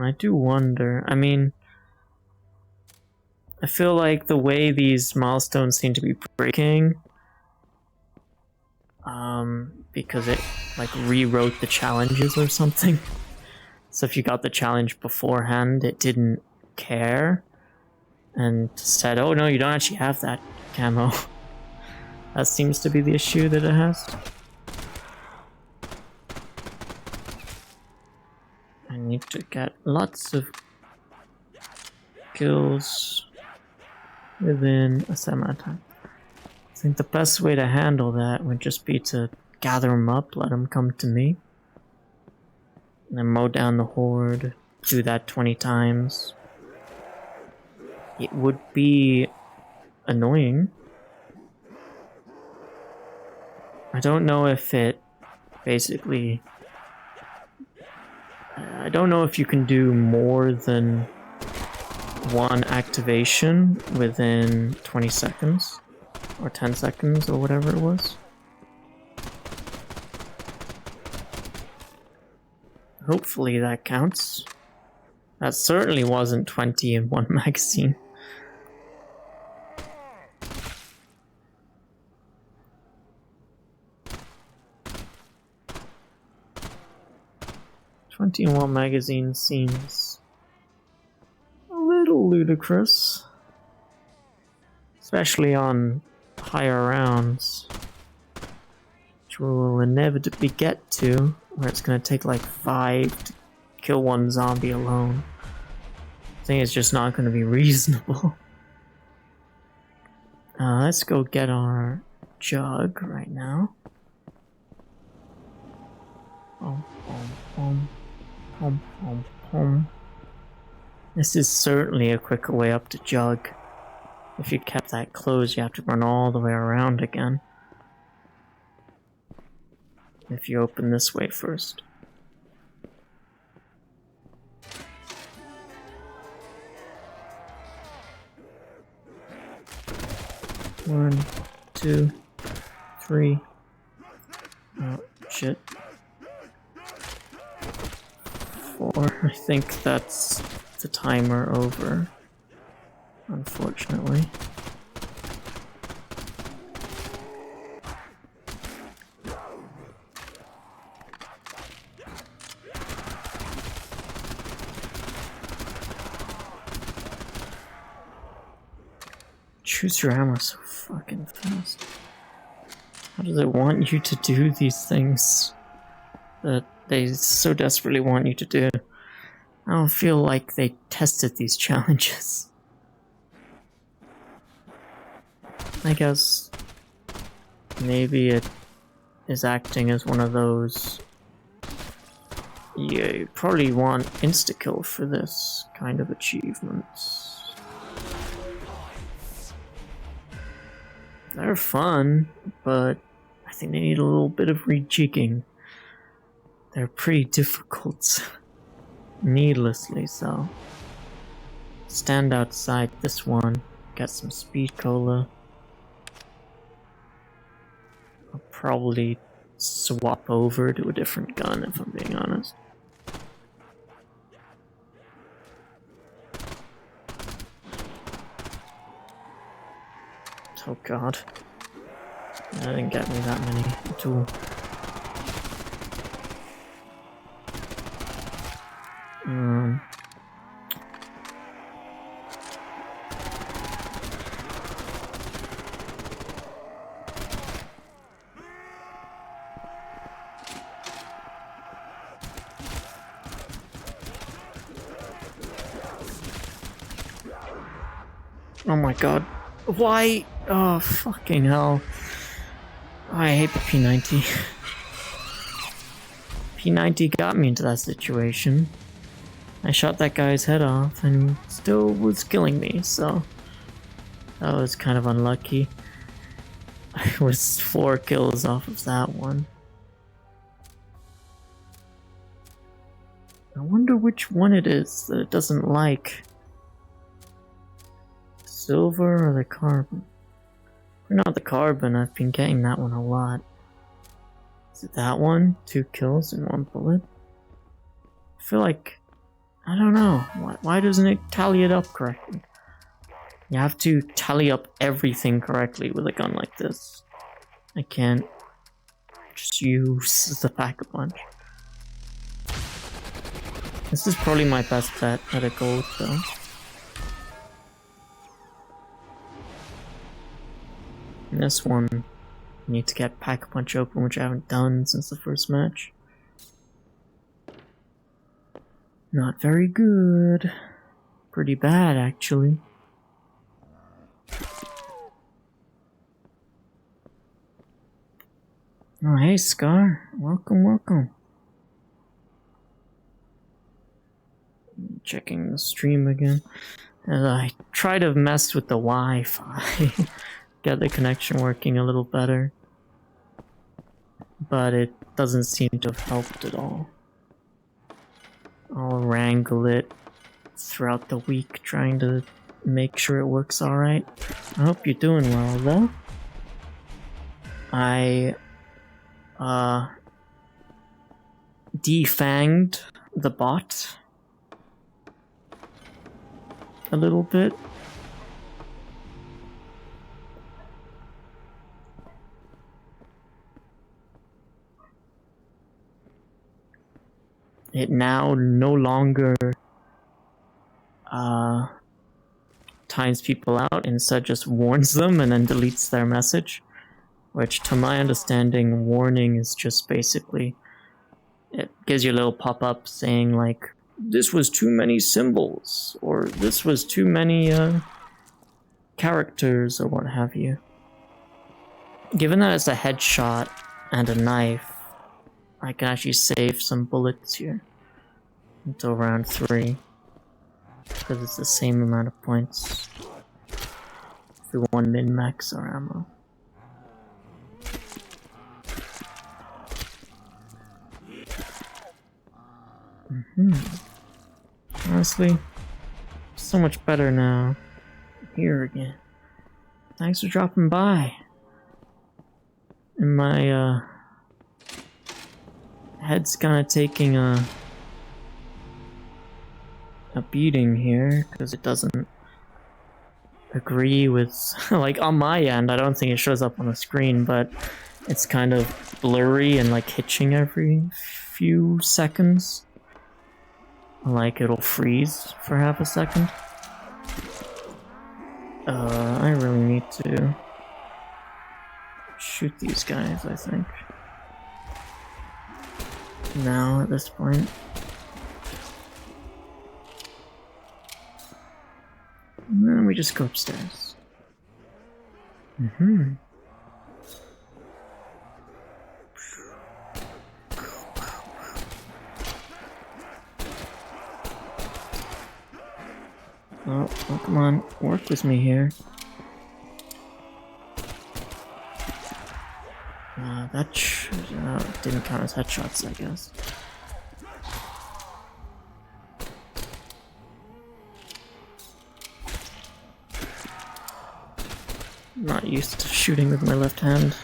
I do wonder. I mean, I feel like the way these milestones seem to be breaking, because it like rewrote the challenges or something. So if you got the challenge beforehand, it didn't care and said, oh no, you don't actually have that camo. That seems to be the issue that it has. I need to get lots of kills within a set amount of time. I think the best way to handle that would just be to gather them up, let them come to me, and then mow down the horde, do that 20 times. It would be annoying. I don't know if it basically... I don't know if you can do more than one activation within 20 seconds. Or 10 seconds, or whatever it was. Hopefully that counts. That certainly wasn't 20 in one magazine. In one magazine seems a little ludicrous. especially on higher rounds, which we will inevitably get to, where it's gonna take like 5 to kill one zombie alone. I think it's just not gonna be reasonable. Let's go get our jug right now. This is certainly a quicker way up to jug. If you kept that closed, you have to run all the way around again. If you open this way first. One, 2, 3. Oh, shit. 4. I think that's the timer over. Unfortunately. Choose your ammo so fucking fast. How does it want you to do these things that they so desperately want you to do? I don't feel like they tested these challenges. I guess maybe it is acting as one of those. Yeah, you probably want insta-kill for this kind of achievements. They're fun, but I think they need a little bit of rejigging. They're pretty difficult. Needlessly so. Stand outside this one, get some speed cola. I'll probably swap over to a different gun if I'm being honest. Oh god. That didn't get me that many at all. Oh my god. Why? Oh, fucking hell. I hate the P90. P90 got me into that situation. I shot that guy's head off and still was killing me, so that was kind of unlucky. I was 4 kills off of that one. I wonder which one it is that it doesn't like. Silver or the carbon? Not the carbon, I've been getting that one a lot. Is it that one? 2 kills in 1 bullet? I feel like... I don't know. Why doesn't it tally it up correctly? You have to tally up everything correctly with a gun like this. I can't just use the pack-a-punch. This is probably my best bet at a gold though. And this one, I need to get pack-a-punch open, which I haven't done since the first match. Not very good. Pretty bad, actually. Oh, hey, Scar. Welcome, welcome. Checking the stream again. As I try to mess with the Wi-Fi. Get the connection working a little better. But it doesn't seem to have helped at all. I'll wrangle it throughout the week, trying to make sure it works alright. I hope you're doing well, though. I, defanged the bot a little bit. It now no longer times people out, instead just warns them and then deletes their message. Which, to my understanding, warning is just basically, it gives you a little pop-up saying like, this was too many symbols, or this was too many characters, or what have you. Given that it's a headshot and a knife, I can actually save some bullets here until round 3, because it's the same amount of points if we want to min-max our ammo. Honestly, so much better now. Here again. Thanks for dropping by. And my head's kind of taking a beating here because it doesn't agree with, like, on my end. I don't think it shows up on the screen, but it's kind of blurry and like hitching every few seconds. Like it'll freeze for half a second. I really need to shoot these guys, I think. Now at this point. And then we just go upstairs. Oh, come on, work with me here. That didn't count as headshots, I guess. I'm not used to shooting with my left hand,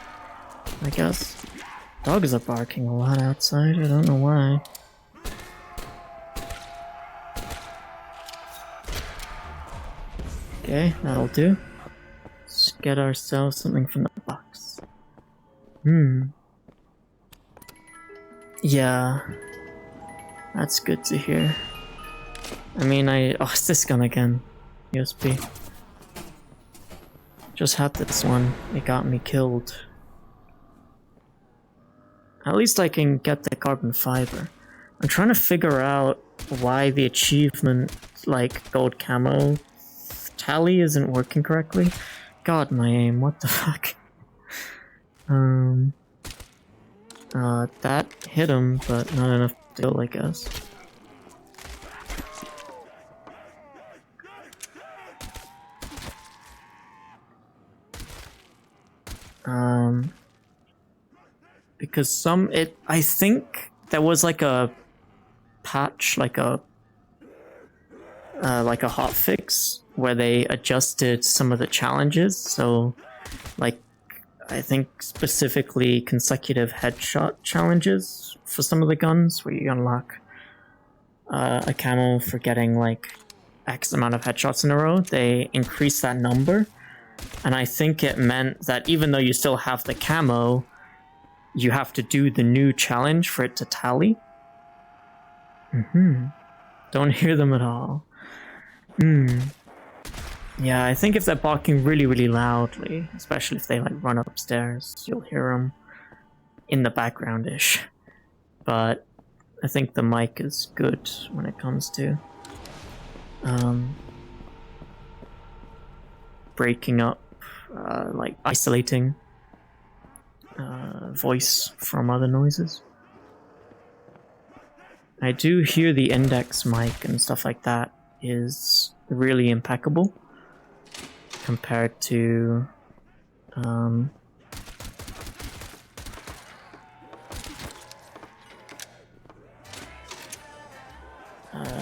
I guess. Dogs are barking a lot outside, I don't know why. Okay, that'll do. Let's get ourselves something from the box. Yeah. That's good to hear. I mean, oh, it's this gun again. USB. Just had this one. It got me killed. At least I can get the carbon fiber. I'm trying to figure out why the achievement, like, gold camo tally isn't working correctly. God, my aim, what the fuck? That hit him, but not enough to kill, I guess. Because I think there was like a patch, like a hotfix where they adjusted some of the challenges. So, like, I think specifically consecutive headshot challenges for some of the guns where you unlock a camo for getting like X amount of headshots in a row. They increased that number, and I think it meant that even though you still have the camo, you have to do the new challenge for it to tally. Don't hear them at all. Yeah, I think if they're barking really, really loudly, especially if they like run upstairs, you'll hear them in the background-ish. But I think the mic is good when it comes to breaking up, like isolating voice from other noises. I do hear the index mic and stuff like that is really impeccable compared to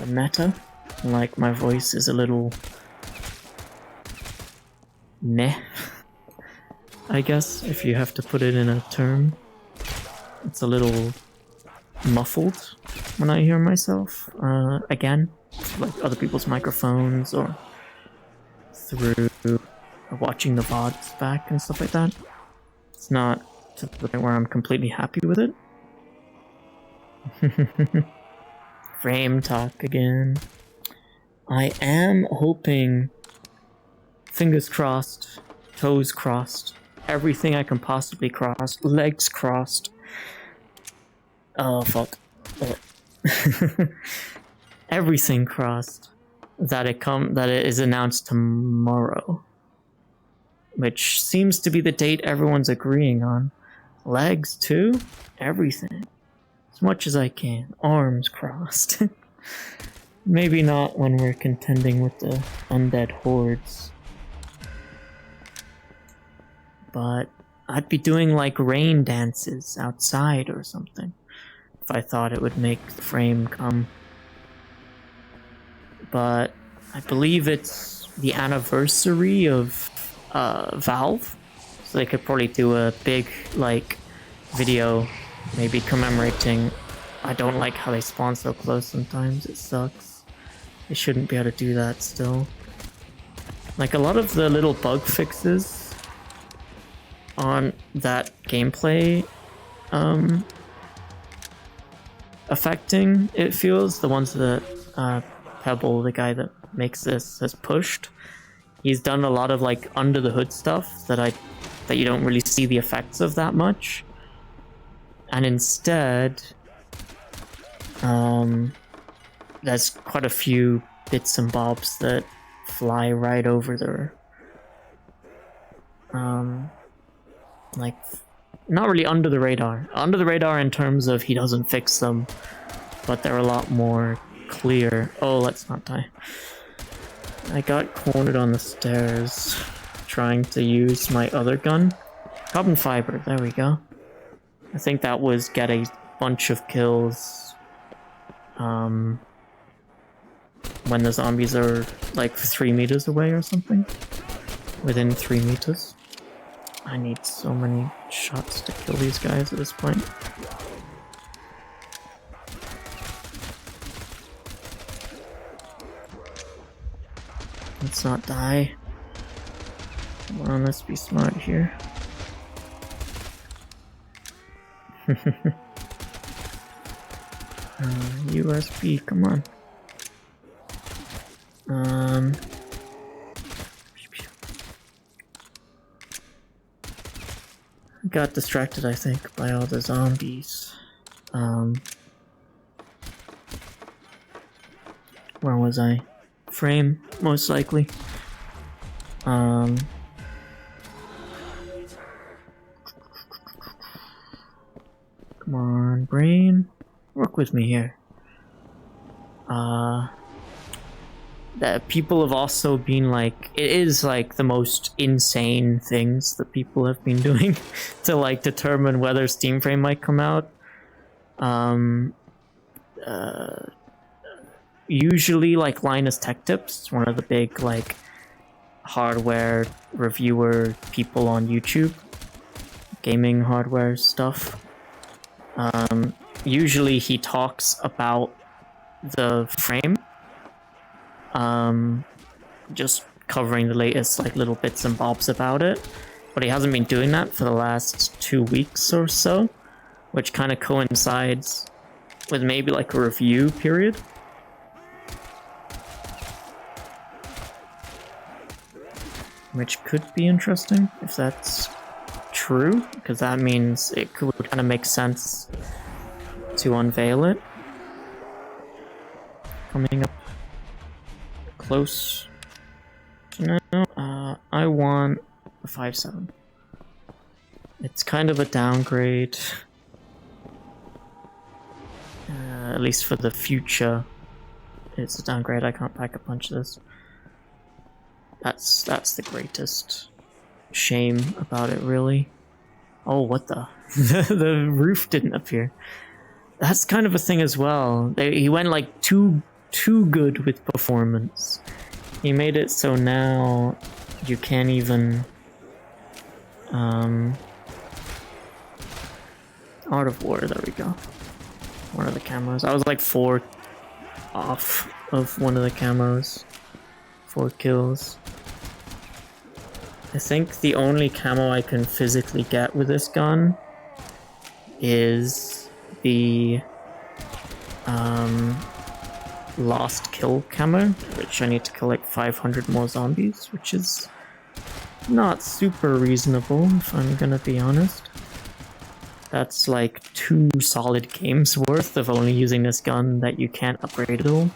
meta. Like, my voice is a little meh, I guess, if you have to put it in a term. It's a little muffled when I hear myself, again, like other people's microphones or through watching the VODs back and stuff like that. It's not to the point where I'm completely happy with it. Frame talk again. I am hoping Fingers crossed, toes crossed, everything I can possibly cross, legs crossed. Oh fuck. Everything crossed that it is announced tomorrow, which seems to be the date everyone's agreeing on. Legs too, everything, as much as I can. Arms crossed. Maybe not when we're contending with the undead hordes, but I'd be doing like rain dances outside or something if I thought it would make the frame come. But I believe it's the anniversary of Valve, so they could probably do a big like video, maybe commemorating. I don't like how they spawn so close sometimes, it sucks. They shouldn't be able to do that still. Like a lot of the little bug fixes on that gameplay affecting, it feels, the ones that Pebble, the guy that makes this, has pushed. He's done a lot of like under the hood stuff that you don't really see the effects of that much, and instead there's quite a few bits and bobs that fly right over their like not really under the radar in terms of he doesn't fix them, but they're a lot more clear. Oh, let's not die. I got cornered on the stairs trying to use my other gun. Carbon fiber, there we go. I think that was get a bunch of kills when the zombies are like 3 meters away or something. Within 3 meters. I need so many shots to kill these guys at this point. Let's not die. Come on, let's be smart here. USB, come on. Got distracted, I think, by all the zombies. Where was I? Frame, most likely. Come on, brain. Work with me here. That people have also been like, it is like the most insane things that people have been doing to like determine whether Steam Frame might come out. Usually like Linus Tech Tips, one of the big like hardware reviewer people on YouTube, gaming hardware stuff. Usually he talks about the frame, just covering the latest like little bits and bobs about it, but he hasn't been doing that for the last 2 weeks or so, which kind of coincides with maybe like a review period. Which could be interesting if that's true, because that means it could kind of make sense to unveil it. Coming up close to now, I want a 5.7. It's kind of a downgrade, at least for the future. It's a downgrade. I can't pack a punch this. That's the greatest shame about it, really. Oh, what the? The roof didn't appear. That's kind of a thing as well. He went like too good with performance. He made it so now you can't even Art of War, there we go. One of the camos. I was like 4 off of one of the camos. 4 kills. I think the only camo I can physically get with this gun is the Lost Kill camo, which I need to kill like 500 more zombies, which is not super reasonable, if I'm gonna be honest. That's like 2 solid games worth of only using this gun that you can't upgrade at all.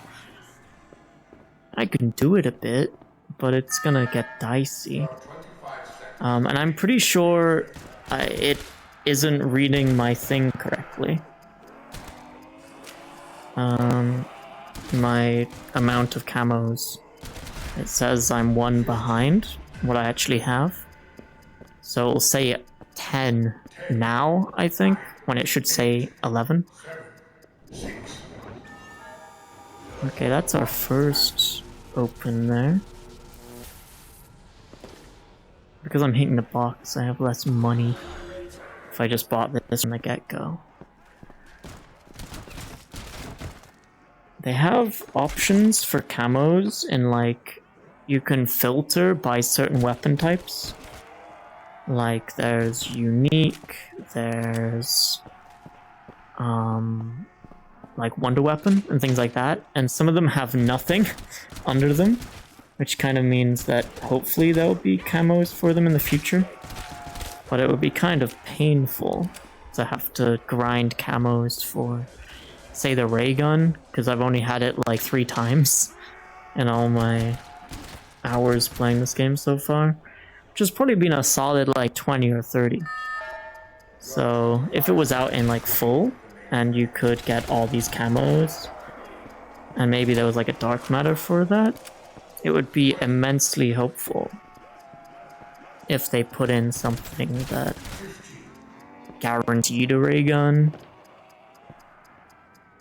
I can do it a bit, but it's gonna get dicey. And I'm pretty sure it isn't reading my thing correctly. My amount of camos. It says I'm 1 behind what I actually have. So it'll say 10 now, I think, when it should say 11. Okay, that's our first open there. Because I'm hitting the box, I have less money if I just bought this from the get-go. They have options for camos in, like, you can filter by certain weapon types. Like, there's unique, there's, like, wonder weapon and things like that. And some of them have nothing under them, which kind of means that hopefully there'll be camos for them in the future. But it would be kind of painful to have to grind camos for, say, the ray gun, because I've only had it like 3 times in all my hours playing this game so far, which has probably been a solid like 20 or 30. So if it was out in like full and you could get all these camos and maybe there was like a dark matter for that, it would be immensely hopeful if they put in something that guaranteed a ray gun.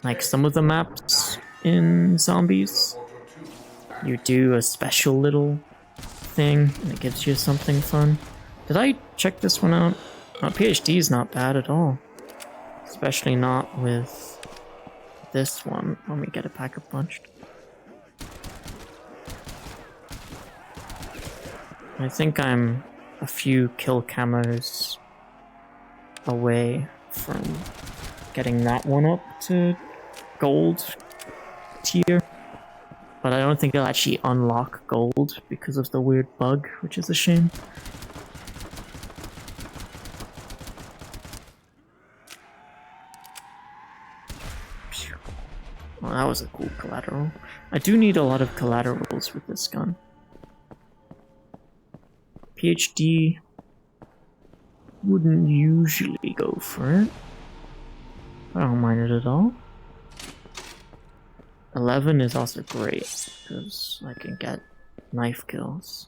Like some of the maps in Zombies, you do a special little thing and it gives you something fun. Did I check this one out? PhD is not bad at all. Especially not with this one when we get a pack-a-punched. I think I'm a few kill camos away from getting that one up to gold tier, but I don't think it'll actually unlock gold because of the weird bug, which is a shame. Well, that was a cool collateral. I do need a lot of collaterals with this gun. PhD wouldn't usually go for it. I don't mind it at all. 11 is also great, because I can get knife kills.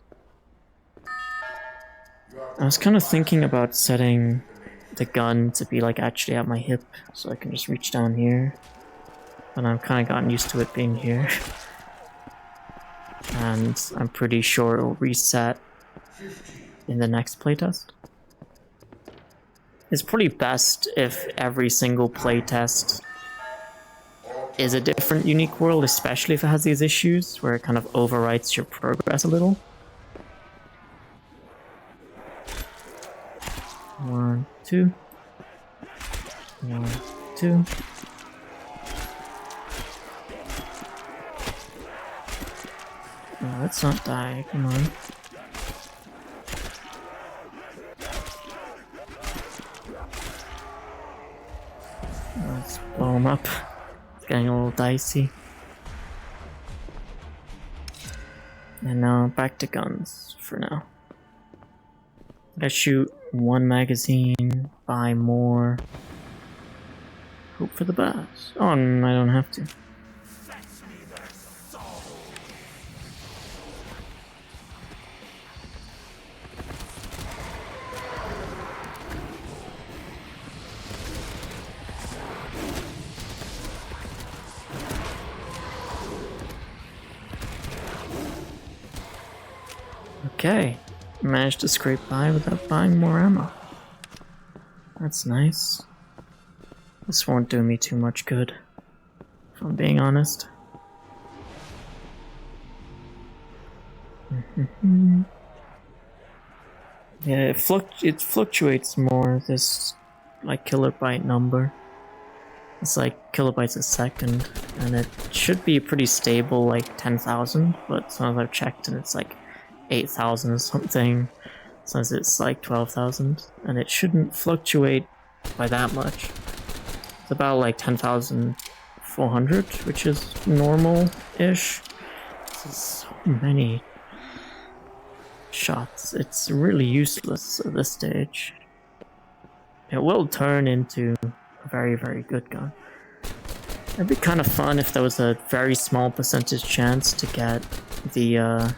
I was kind of thinking about setting the gun to be like actually at my hip, so I can just reach down here. But I've kind of gotten used to it being here. And I'm pretty sure it'll reset in the next playtest. It's pretty best if every single playtest is a different unique world, especially if it has these issues where it kind of overwrites your progress a little. 1, 2. 1, 2. Oh, let's not die, come on. Let's blow him up. It's getting a little dicey. And now back to guns for now. I shoot 1 magazine, buy more. Hope for the best. Oh, no, I don't have to. Okay, managed to scrape by without buying more ammo. That's nice. This won't do me too much good, if I'm being honest. Yeah, it fluctuates more, this like kilobyte number. It's like kilobytes a second, and it should be pretty stable, like 10,000, but sometimes I've checked and it's like 8,000 something, since it's like 12,000, and it shouldn't fluctuate by that much. It's about like 10,400, which is normal-ish. This is so many shots. It's really useless at this stage. It will turn into a very, very good gun. It'd be kind of fun if there was a very small percentage chance to get the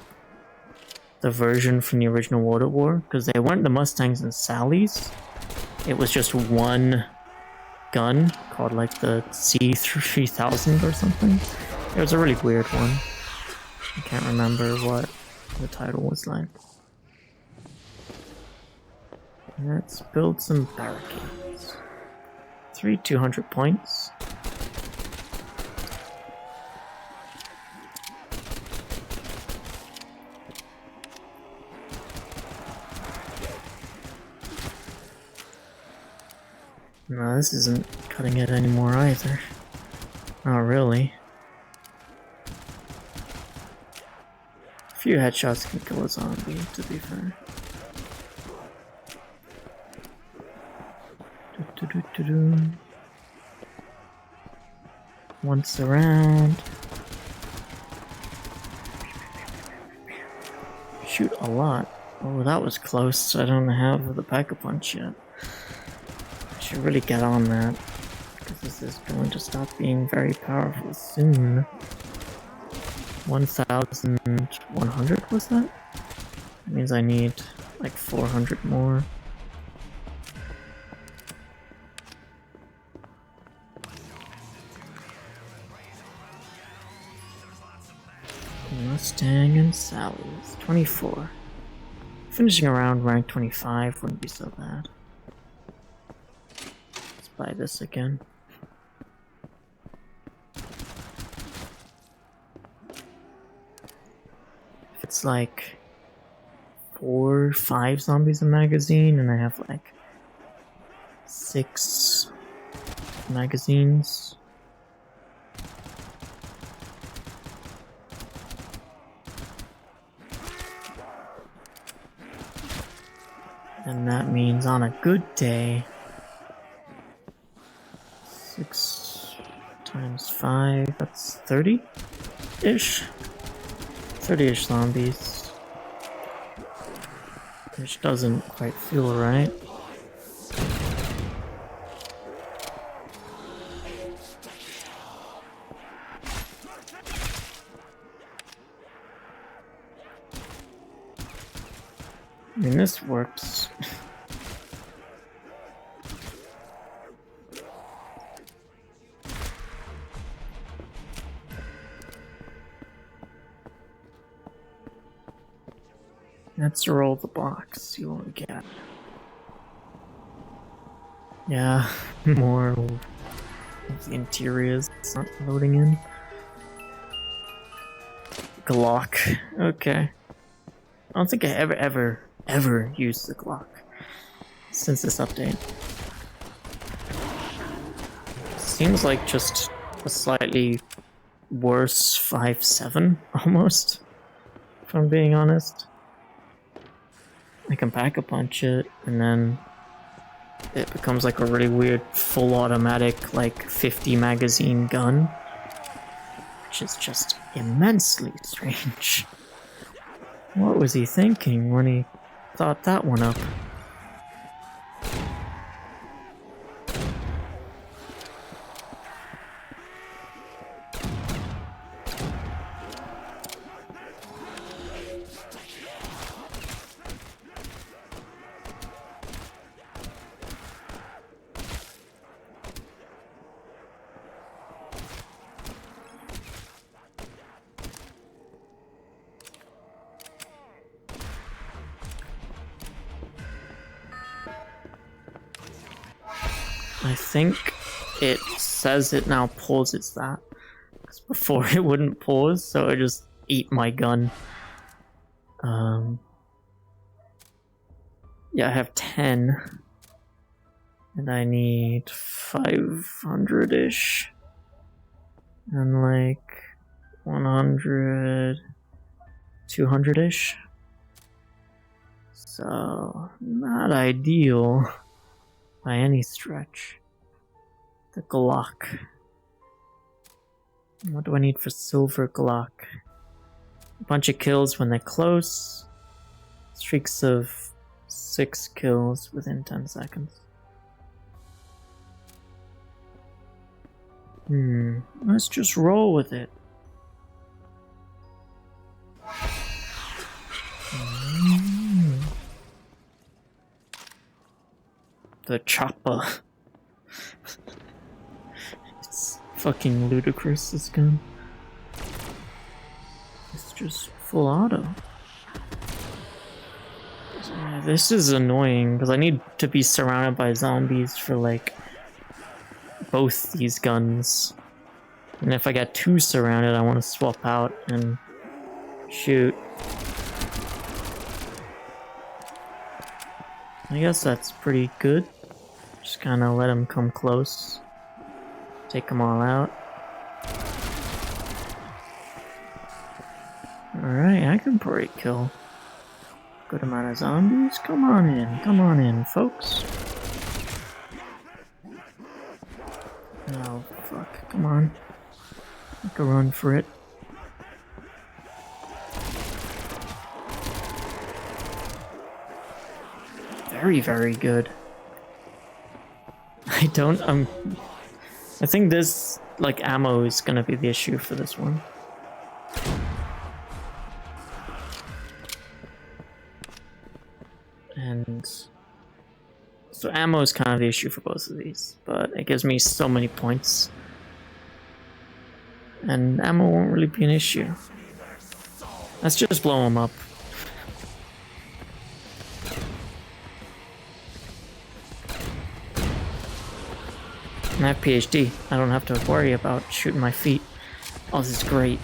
version from the original World at War, because they weren't the Mustangs and Sallies. It was just one gun called like the C3000 or something. It was a really weird one. I can't remember what the title was like. Let's build some barricades. 200 points. No, this isn't cutting it anymore either. Not really. A few headshots can kill a zombie, to be fair. Once around. Shoot a lot. Oh, that was close. I don't have the Pack-a-Punch yet. I should really get on that, because this is going to stop being very powerful soon. 1,100 was that? That means I need like 400 more. Mustang and Sally's 24. Finishing around rank 25 wouldn't be so bad. Let's buy this again. If it's like 4 or 5 zombies a magazine and I have like 6 magazines. And that means on a good day, 6 times 5, that's 30-ish? 30-ish zombies. Which doesn't quite feel right. I mean, this works. Let's roll the box, see what we get. Yeah, more of the interiors not loading in. Glock, okay. I don't think I ever used the Glock since this update. Seems like just a slightly worse 5.7 almost, if I'm being honest. I can Pack-a-Punch it, and then it becomes like a really weird full automatic like 50 magazine gun, which is just immensely strange. What was he thinking when he thought that one up? I think it says it now pauses that. Because before it wouldn't pause, so I just eat my gun. Yeah, I have 10. And I need 500-ish. And like 100... 200-ish. So, not ideal by any stretch. The Glock. What do I need for silver Glock? A bunch of kills when they're close. Streaks of 6 kills within 10 seconds. Let's just roll with it. The chopper. It's fucking ludicrous, this gun. It's just full auto. Yeah, this is annoying because I need to be surrounded by zombies for like both these guns. And if I get too surrounded, I want to swap out and shoot. I guess that's pretty good. Just kind of let them come close. Take them all out. Alright, I can probably kill a good amount of zombies. Come on in, folks. Oh, fuck, come on. Make a run for it. Very, very good. I think this, like, ammo is gonna be the issue for this one. And so ammo is kind of the issue for both of these, but it gives me so many points. And ammo won't really be an issue. Let's just blow them up. I have PhD. I don't have to worry about shooting my feet. Oh, this is great.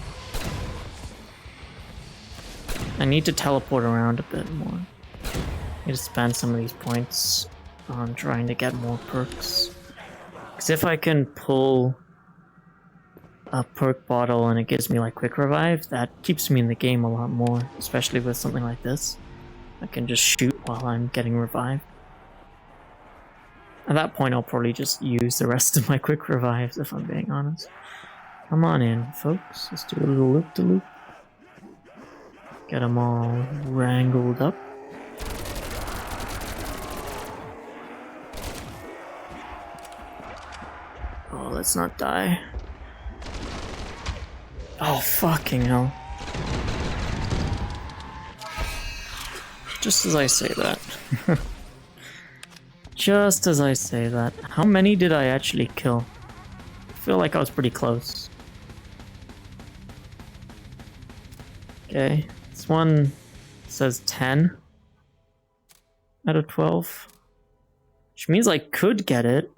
I need to teleport around a bit more. I need to spend some of these points on trying to get more perks. Because if I can pull a perk bottle and it gives me like quick revive, that keeps me in the game a lot more. Especially with something like this. I can just shoot while I'm getting revived. At that point, I'll probably just use the rest of my quick revives, if I'm being honest. Come on in, folks. Let's do a little loop-de-loop. Get them all wrangled up. Oh, let's not die. Oh, fucking hell. Just as I say that. Just as I say that. How many did I actually kill? I feel like I was pretty close. Okay, this one says 10 out of 12. Which means I could get it.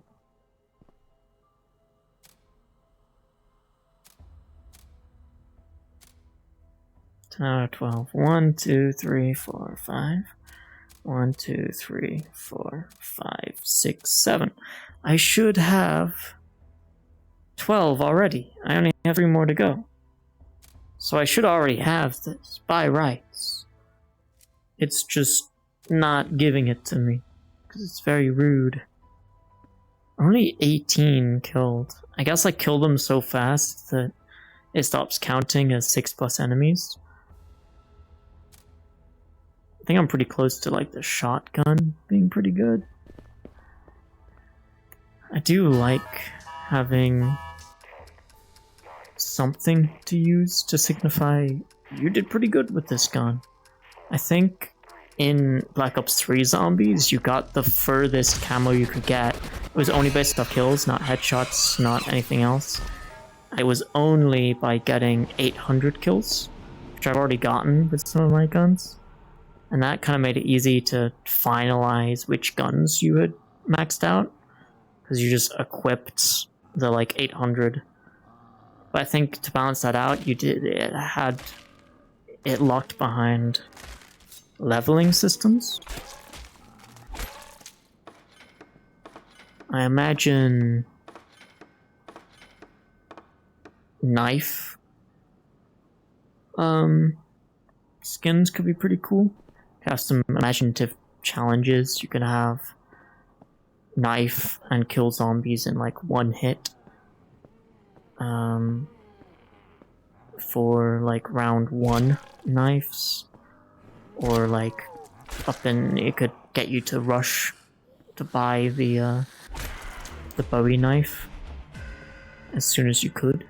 Out of 12. 1, 2, 3, 4, 5. 1, 2, 3, 4, 5, 6, 7. I should have 12 already. I only have 3 more to go. So I should already have this by rights. It's just not giving it to me. Because it's very rude. Only 18 killed. I guess I killed them so fast that it stops counting as 6+ enemies. I think I'm pretty close to like the shotgun being pretty good. I do like having something to use to signify you did pretty good with this gun. I think in Black Ops 3 Zombies, you got the furthest camo you could get. It was only based off kills, not headshots, not anything else. It was only by getting 800 kills, which I've already gotten with some of my guns. And that kind of made it easy to finalize which guns you had maxed out. Because you just equipped the like 800. But I think to balance that out, it locked behind leveling systems. I imagine knife skins could be pretty cool. have some imaginative challenges. You can have knife and kill zombies in like one hit. For like round 1 knives, or like it could get you to rush to buy the Bowie knife as soon as you could.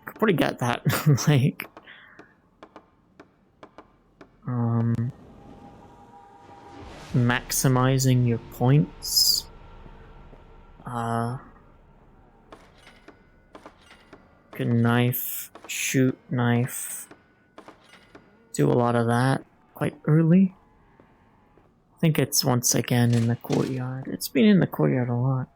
Could probably get that like maximizing your points. Good knife, shoot knife. Do a lot of that quite early. I think it's once again in the courtyard. It's been in the courtyard a lot.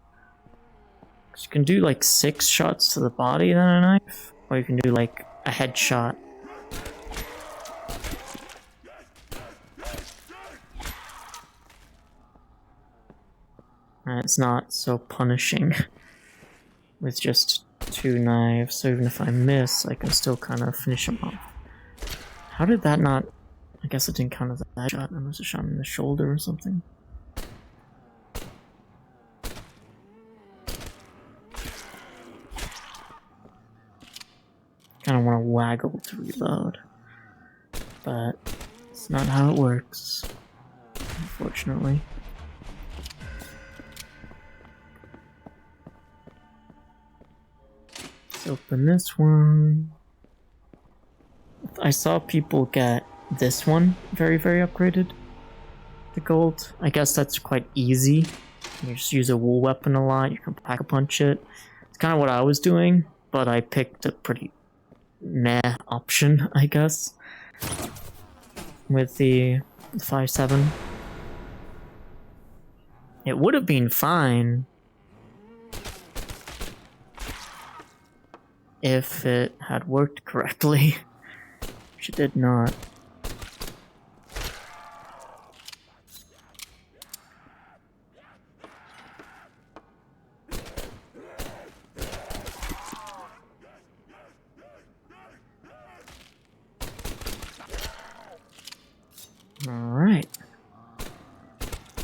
You can do like 6 shots to the body then a knife, or you can do like a headshot. And it's not so punishing with just 2 knives, so even if I miss, I can still kind of finish them off. How did that not... I guess it didn't count as a shot. I must have shot him in the shoulder or something. Kind of want to waggle to reload, but it's not how it works, unfortunately. Let's open this one. I saw people get this one very, very upgraded. The gold. I guess that's quite easy. You just use a wool weapon a lot. You can pack-a-punch it. It's kind of what I was doing, but I picked a pretty meh option, I guess, with the 5.7. It would have been fine if it had worked correctly, which it did not. Alright.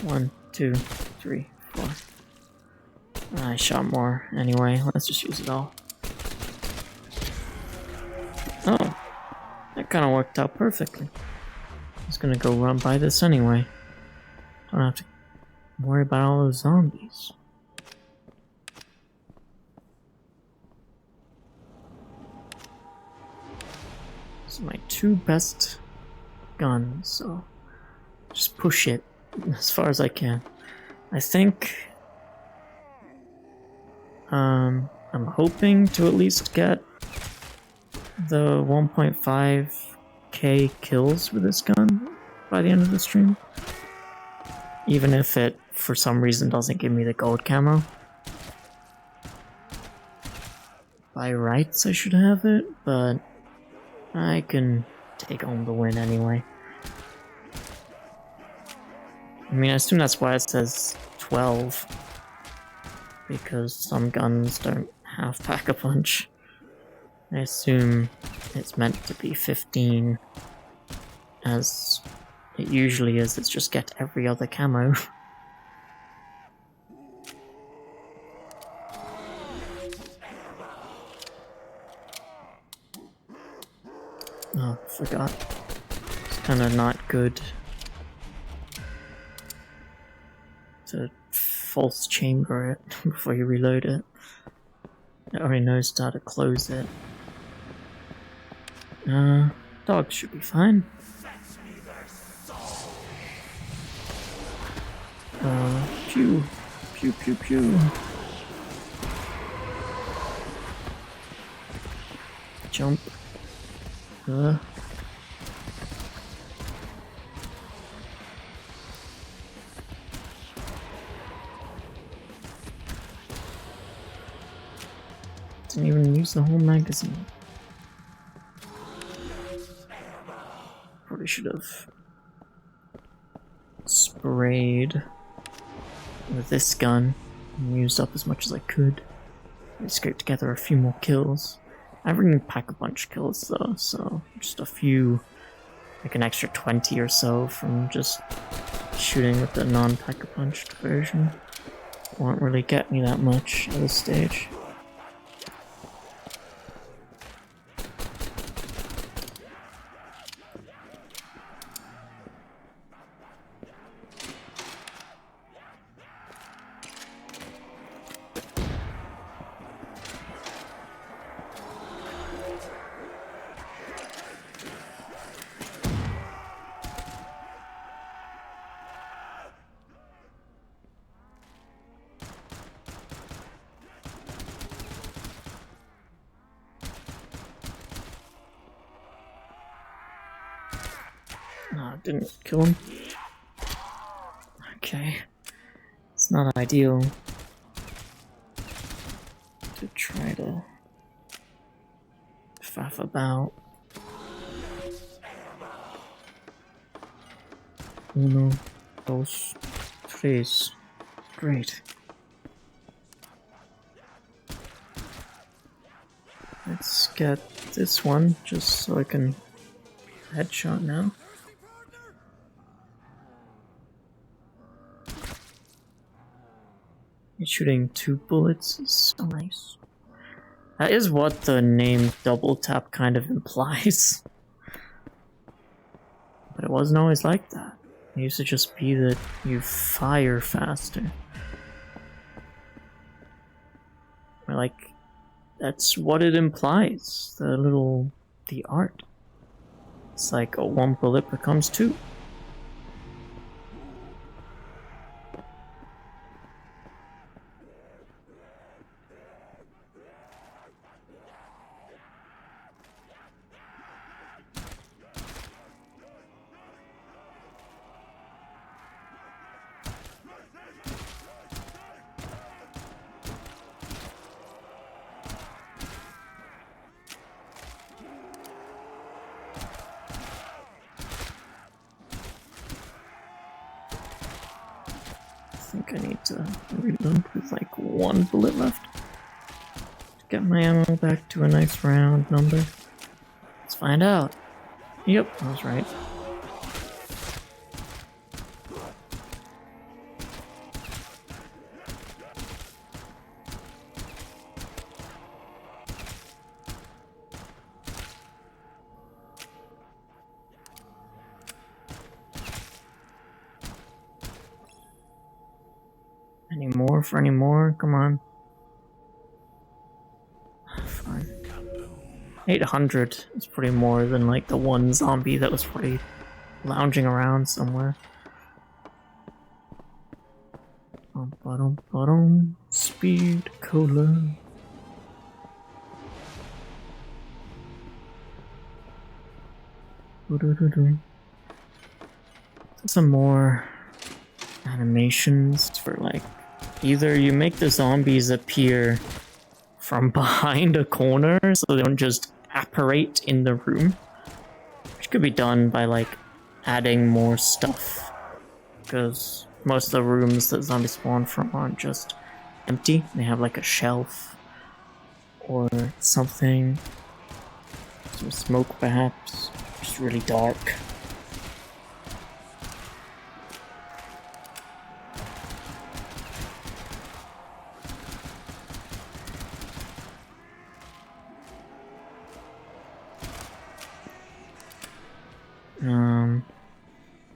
1, 2, 3, 4. I shot more anyway. Let's just use it all. Oh, that kind of worked out perfectly. I was gonna go run by this anyway. Don't have to worry about all those zombies. These are my 2 best guns, so just push it as far as I can. I think I'm hoping to at least get the 1.5k kills with this gun by the end of the stream, even if it for some reason doesn't give me the gold camo. By rights I should have it, but I can take home the win anyway. I mean, I assume that's why it says 12, because some guns don't have pack-a-punch. I assume it's meant to be 15, as it usually is. It's just get every other camo. Oh, forgot. It's kind of not good to false chamber it before you reload it. It already knows how to close it. Dogs should be fine. Pew. Pew, pew, pew. Jump. Didn't even use the whole magazine. Probably should have sprayed with this gun and used up as much as I could. I scraped together a few more kills. I haven't even pack-a-punch kills though, so just a few like an extra 20 or so from just shooting with the non-pack-a-punched version. Won't really get me that much at this stage. No, it didn't kill him. Okay. It's not ideal to try to faff about. Uno, dos, tres. Great. Let's get this one just so I can headshot now. Shooting 2 bullets is so nice. That is what the name double tap kind of implies. But it wasn't always like that. It used to just be that you fire faster. Or like, that's what it implies. The art. It's like a 1 bullet becomes 2. I think I need to reload with like 1 bullet left to get my ammo back to a nice round number. Let's find out. Yep, I was right. Any more for any more? Come on. Fine. 800 is pretty more than like the 1 zombie that was pretty lounging around somewhere. Speed cola. Some more animations for like either you make the zombies appear from behind a corner so they don't just apparate in the room, which could be done by like adding more stuff, because most of the rooms that zombies spawn from aren't just empty. They have like a shelf or something, some smoke perhaps, just really dark.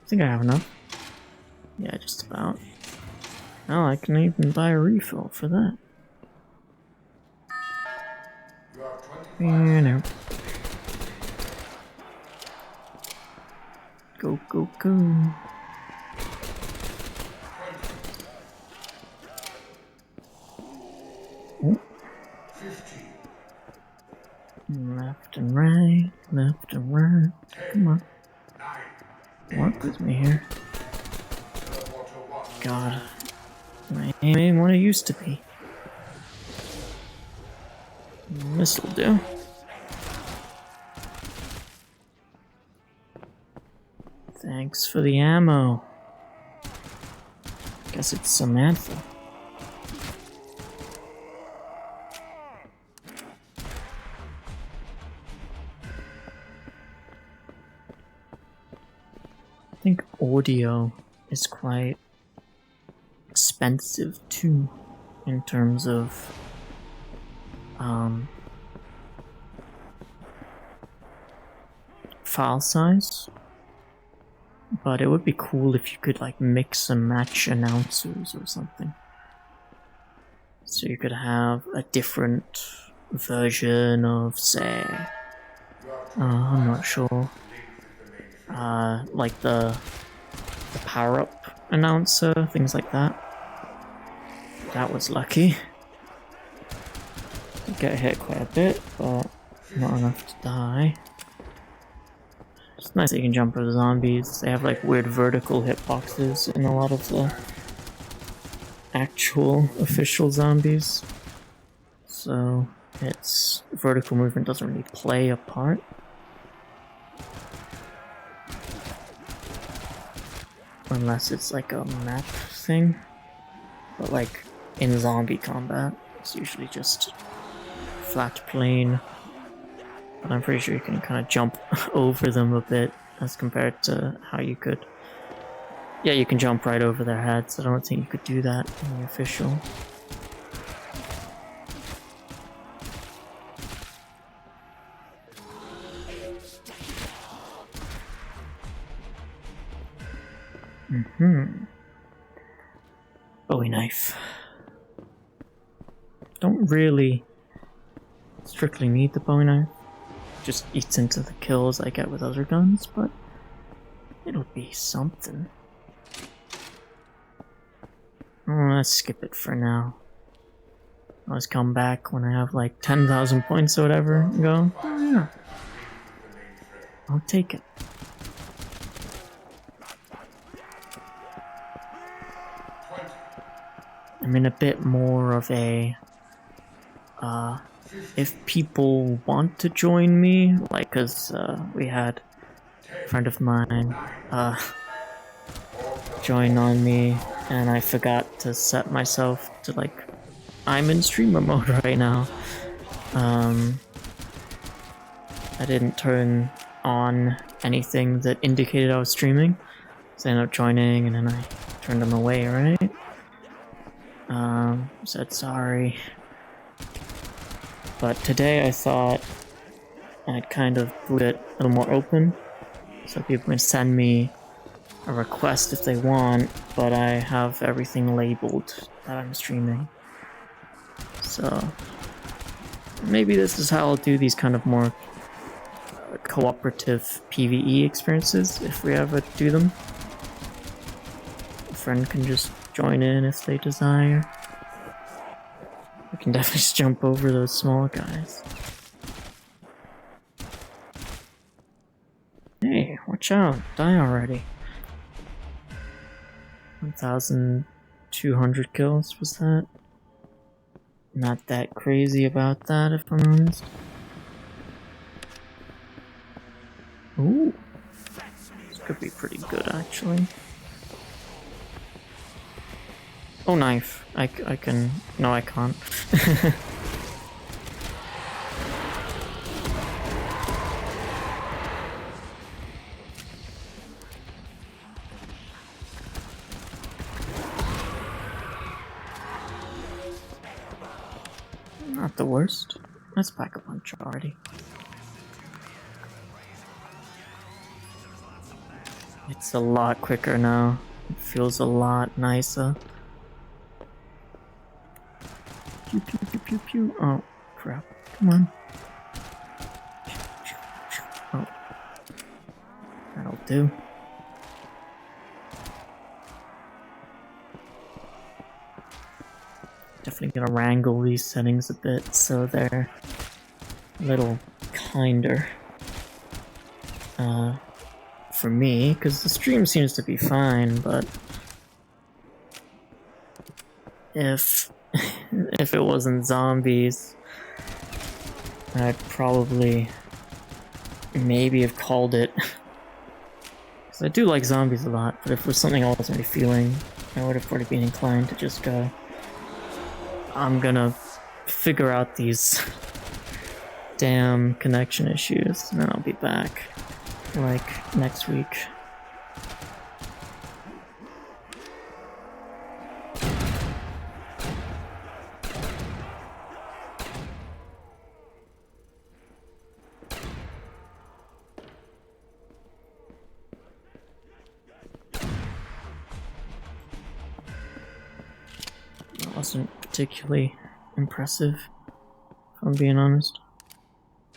I think I have enough. Yeah, just about. Oh, I can even buy a refill for that. No. Go, go, go. Oh. Left and right, left and right. Come on. Work with me here. God. My aim ain't what it used to be. This'll do. Thanks for the ammo. Guess it's Samantha. audio is quite expensive too, in terms of file size. But it would be cool if you could like mix and match announcers or something. So you could have a different version of, say, I'm not sure, like the power-up announcer, things like that. That was lucky. Did get hit quite a bit, but not enough to die. It's nice that you can jump over zombies. They have like weird vertical hitboxes in a lot of the actual official zombies. So its vertical movement doesn't really play a part. Unless it's like a map thing. But like in zombie combat, it's usually just flat plane. But I'm pretty sure you can kind of jump over them a bit as compared to how you could. Yeah, you can jump right over their heads. I don't think you could do that in the official. Bowie knife. Don't really strictly need the Bowie knife. Just eats into the kills I get with other guns, but it'll be something. Oh, let's skip it for now. Let's come back when I have like 10,000 points or whatever and go, oh yeah, I'll take it. I'm in a bit more of a, if people want to join me, like, cause we had a friend of mine join on me, and I forgot to set myself to like, I'm in streamer mode right now. I didn't turn on anything that indicated I was streaming, so I ended up joining, and then I turned them away, right? Said sorry. But today I thought I'd kind of put it a little more open, so people can send me a request if they want, but I have everything labeled that I'm streaming. So maybe this is how I'll do these kind of more cooperative PvE experiences if we ever do them. A friend can just join in if they desire. We can definitely just jump over those small guys. Hey, watch out, die already. 1,200 kills was that? Not that crazy about that, if I'm honest. Ooh, this could be pretty good actually. Oh, knife. I can... No, I can't. Not the worst. Let's pack a punch already. It's a lot quicker now. It feels a lot nicer. Pew pew pew pew pew. Oh, crap. Come on. Oh. That'll do. Definitely gonna wrangle these settings a bit so they're a little kinder. For me, because the stream seems to be fine, but if it wasn't zombies, I'd probably maybe have called it. Because I do like zombies a lot, but if it was something I wasn't really feeling, I would have probably been inclined to just go, I'm gonna figure out these damn connection issues, and then I'll be back, like, next week. wasn't particularly impressive, if I'm being honest.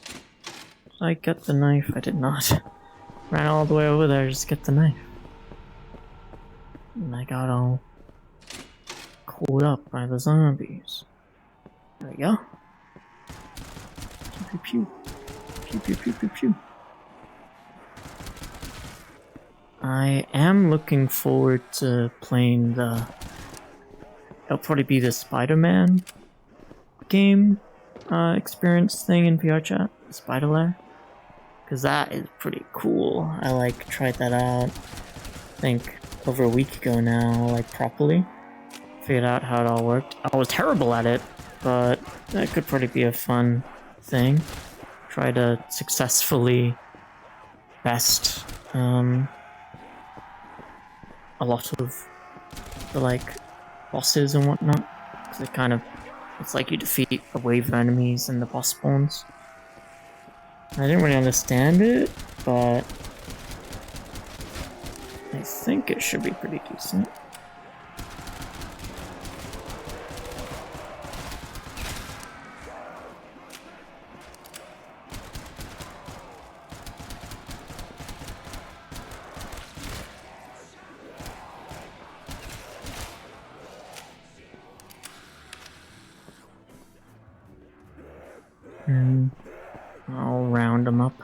Did I get the knife? I did not. Ran all the way over there just to get the knife. And I got all caught up by the zombies. There we go. Pew pew pew. Pew pew pew pew pew. I am looking forward to playing the... It'll probably be the Spider-Man game experience thing in VRChat, Spider Lair. Because that is pretty cool. I like tried that out, I think over a week ago now, like properly. Figured out how it all worked. I was terrible at it, but that could probably be a fun thing. Try to successfully best a lot of the like bosses and whatnot. Because it's like you defeat a wave of enemies and the boss spawns. I didn't really understand it, but I think it should be pretty decent. I'll round them up.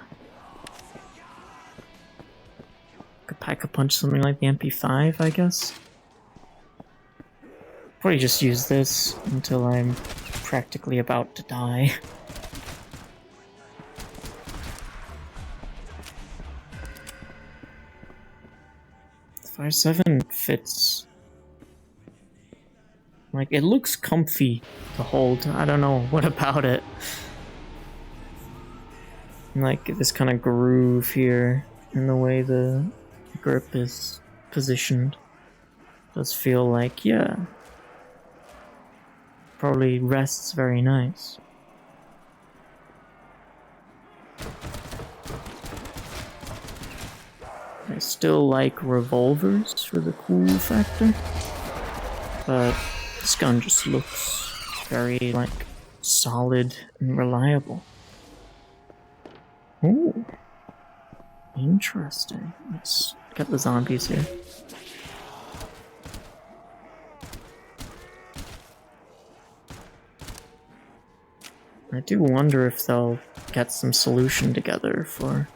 Could pack a punch something like the MP5, I guess. Probably just use this until I'm practically about to die. The 5.7 fits. Like, it looks comfy to hold. I don't know what about it. Like this kind of groove here in the way the grip is positioned does feel like, yeah, probably rests very nice. I still like revolvers for the cool factor, but this gun just looks very like solid and reliable. Ooh, interesting. Let's get the zombies here. I do wonder if they'll get some solution together for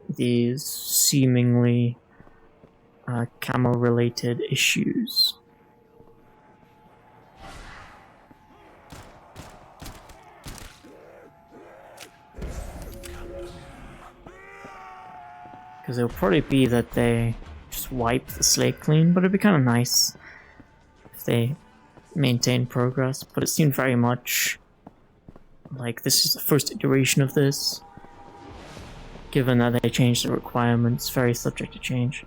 these seemingly camo-related issues. Because it'll probably be that they just wipe the slate clean, but it'd be kind of nice if they maintain progress. But it seemed very much like this is the first iteration of this, given that they changed the requirements, very subject to change.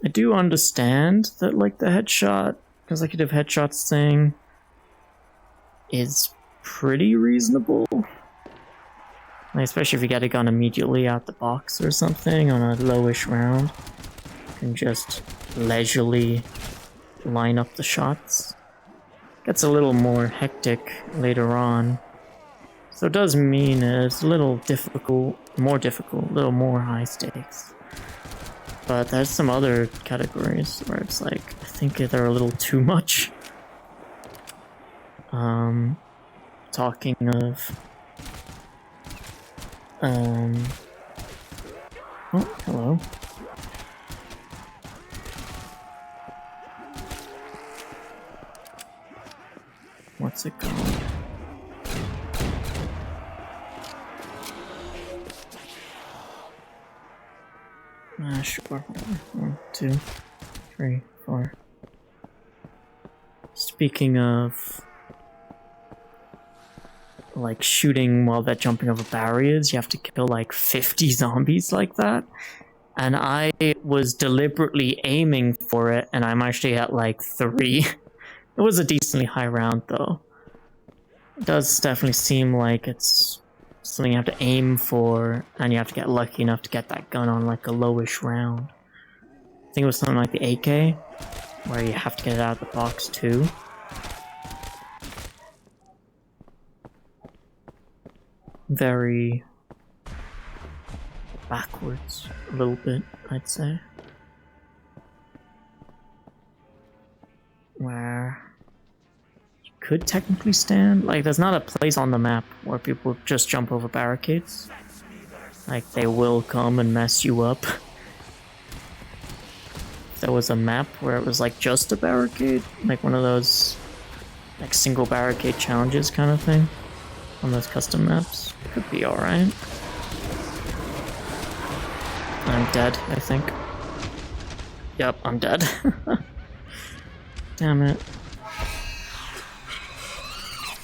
I do understand that, like, the headshot, consecutive headshots thing is pretty reasonable. Like, especially if you get a gun immediately out the box or something on a lowish round. You can just leisurely line up the shots. Gets a little more hectic later on. So it does mean it's a little difficult, a little more high stakes. But there's some other categories where it's like, I think they're a little too much. Talking of... Oh, hello. What's it called? Sure. 1, 2, 3, 4. Speaking of like shooting while they're jumping over barriers, you have to kill like 50 zombies like that. And I was deliberately aiming for it, and I'm actually at like 3. It was a decently high round though. It does definitely seem like it's something you have to aim for, and you have to get lucky enough to get that gun on like a lowish round. I think it was something like the AK, where you have to get it out of the box too. Very backwards, a little bit, I'd say. Where you could technically stand. Like, there's not a place on the map where people just jump over barricades. Like, they will come and mess you up. If there was a map where it was like just a barricade, like one of those like single barricade challenges kind of thing on those custom maps, it could be alright. I'm dead, I think. Yep, I'm dead. Damn it. I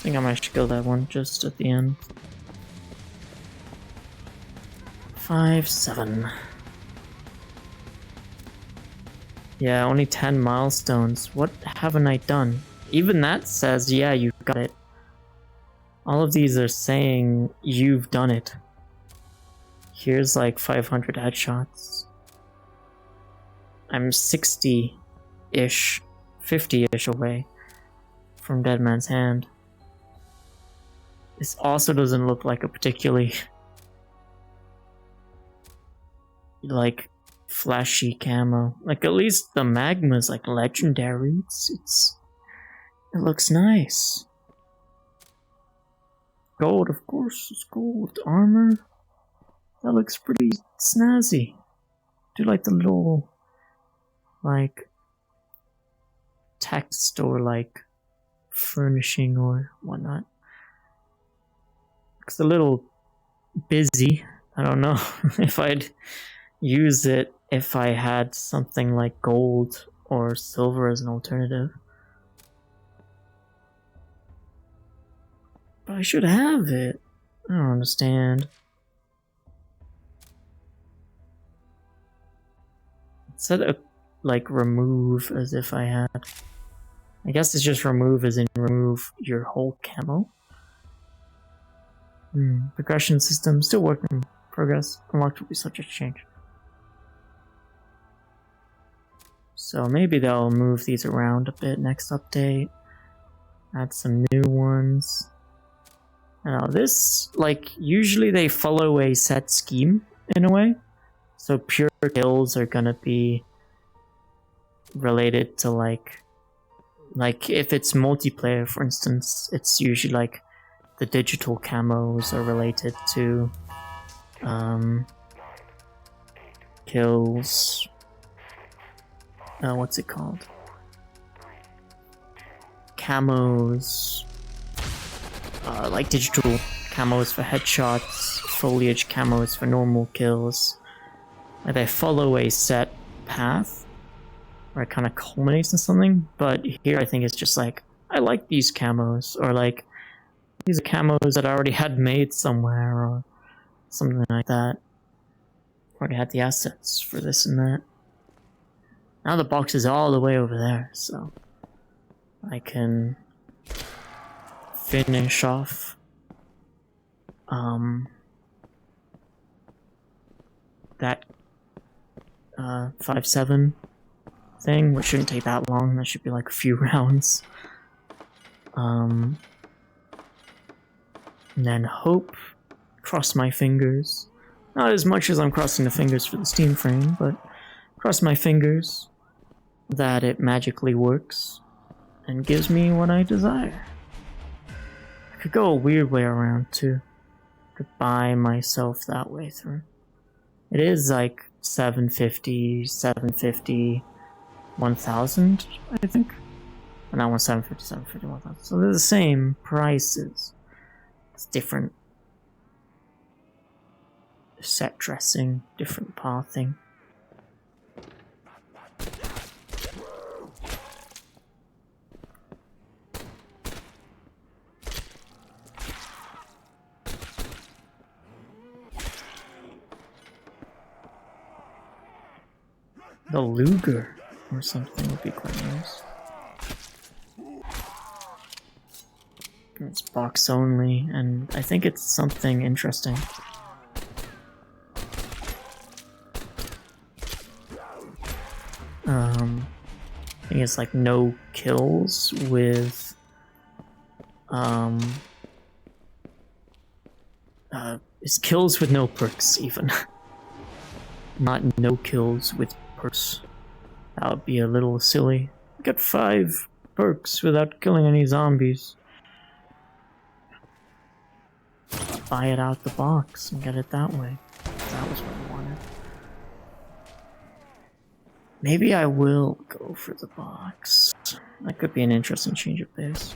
think I might should kill that one just at the end. 5-7. Yeah, only 10 milestones. What haven't I done? Even that says, yeah, you got it. All of these are saying you've done it. Here's like 500 headshots. I'm 60-ish, 50-ish away from Dead Man's Hand. This also doesn't look like a particularly like flashy camo. Like, at least the magma's like legendary. It looks nice. Gold, of course, it's gold. Armor. That looks pretty snazzy. Do like the little like text or like furnishing or whatnot. It's a little busy. I don't know if I'd use it if I had something like gold or silver as an alternative. But I should have it. I don't understand. It said like remove as if I had. I guess it's just remove as in remove your whole camo. Progression system still working in progress. Unlocked will be subject to change. So maybe they'll move these around a bit next update. Add some new ones. Now this, like, usually they follow a set scheme in a way. So pure kills are gonna be related to like if it's multiplayer, for instance, it's usually like the digital camos are related to kills. What's it called? Camos. Like digital camos for headshots, foliage camos for normal kills. And they follow a set path where it kind of culminates in something, but here I think it's just like, I like these camos, or like, these are camos that I already had made somewhere, or something like that. Already had the assets for this and that. Now the box is all the way over there, so I can finish off that 5-7 thing, which shouldn't take that long. That should be like a few rounds. And then hope, cross my fingers. Not as much as I'm crossing the fingers for the Steam frame, but cross my fingers that it magically works and gives me what I desire. I could go a weird way around too. I could buy myself that way through. It is like 750, 1000, I think. And that one's 750, 1000. So they're the same prices. It's different set dressing, different pathing. The Luger or something would be quite nice. Let's box only, and I think it's something interesting. I think it's like no kills with it's kills with no perks even. Not no kills with perks. That would be a little silly. Get 5 perks without killing any zombies. Buy it out the box and get it that way. That was what I wanted. Maybe I will go for the box. That could be an interesting change of pace.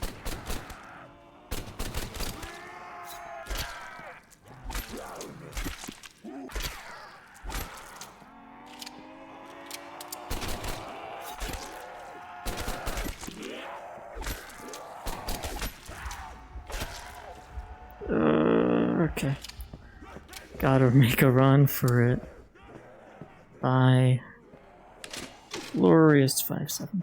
Okay. Gotta make a run for it. Bye. Glorious 5-7.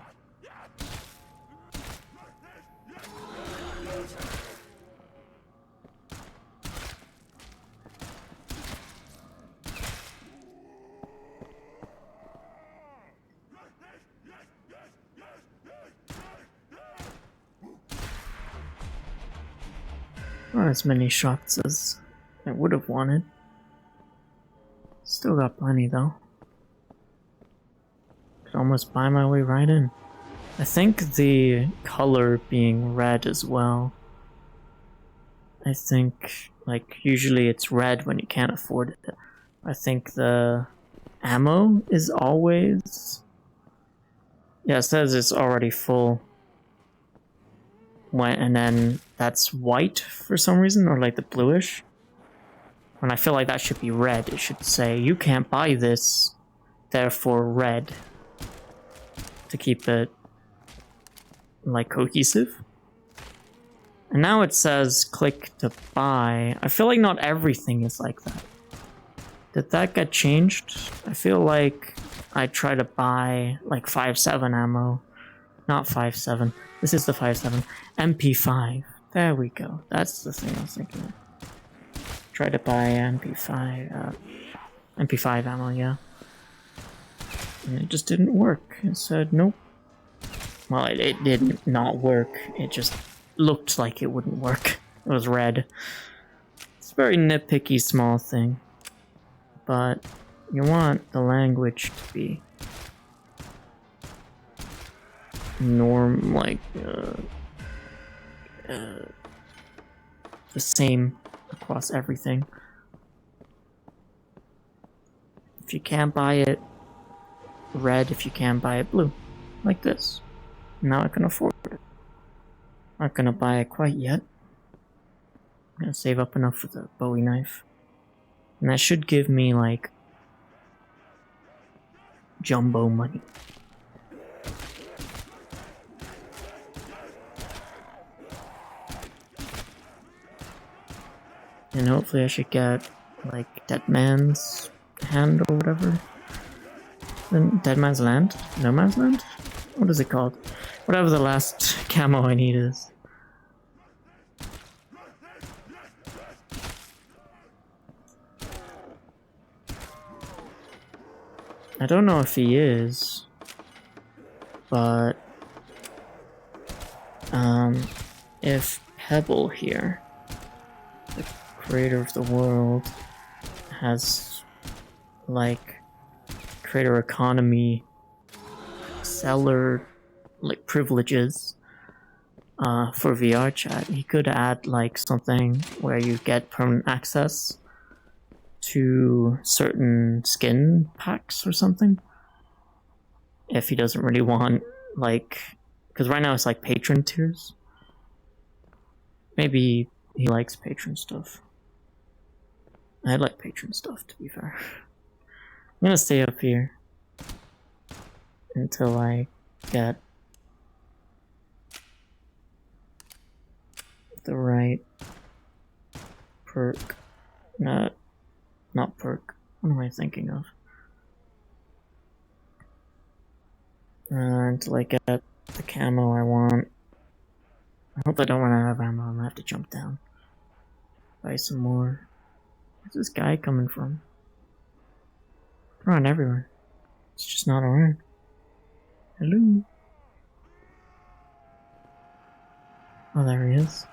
Not as many shots as I would have wanted. Still got plenty though. Could almost buy my way right in. I think the color being red as well. I think, like, usually it's red when you can't afford it. I think the ammo is always... Yeah, it says it's already full. And then that's white for some reason, or like the bluish. When I feel like that should be red, it should say, you can't buy this, therefore red. To keep it, like, cohesive. And now it says, click to buy. I feel like not everything is like that. Did that get changed? I feel like I try to buy, like, 5.7 ammo. Not 5.7. This is the 5.7. MP5. There we go. That's the thing I was thinking of. Try to buy MP5. MP5 ammo, yeah. And it just didn't work. It said nope. Well, it did not work. It just looked like it wouldn't work. It was red. It's a very nitpicky small thing. But you want the language to be the same across everything. If you can't buy it red, if you can buy it blue, like this. Now I can afford it. Not gonna buy it quite yet. I'm gonna save up enough for the Bowie knife. And that should give me, like, jumbo money. And hopefully I should get, like, Dead Man's Hand or whatever. Dead Man's Land? No Man's Land? What is it called? Whatever the last camo I need is. I don't know if he is, but if Pebble here, the creator of the world, has, like, creator economy seller, like, privileges for VRChat, he could add, like, something where you get permanent access to certain skin packs or something. If he doesn't really want, like, because right now it's like patron tiers. Maybe he likes patron stuff. I like patron stuff, to be fair. I'm gonna stay up here until I get the right perk. Not perk. What am I thinking of? Until I get the camo I want. I hope I don't run out of ammo. I'm gonna have to jump down. Buy some more. Where's this guy coming from? Around everywhere. It's just not around. Hello? Oh, there he is.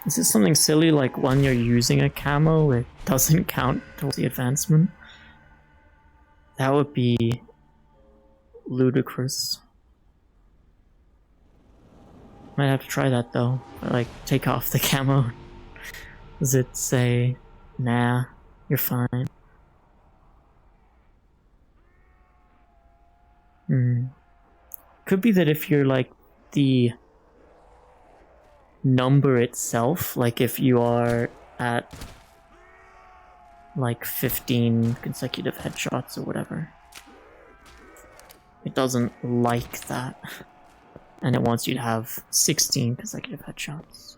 Is this something silly like when you're using a camo, it doesn't count towards the advancement? That would be ludicrous. Might have to try that though. Like, take off the camo. Does it say, nah, you're fine? Could be that if you're like the number itself, like if you are at like 15 consecutive headshots or whatever, it doesn't like that, and it wants you to have 16 consecutive headshots,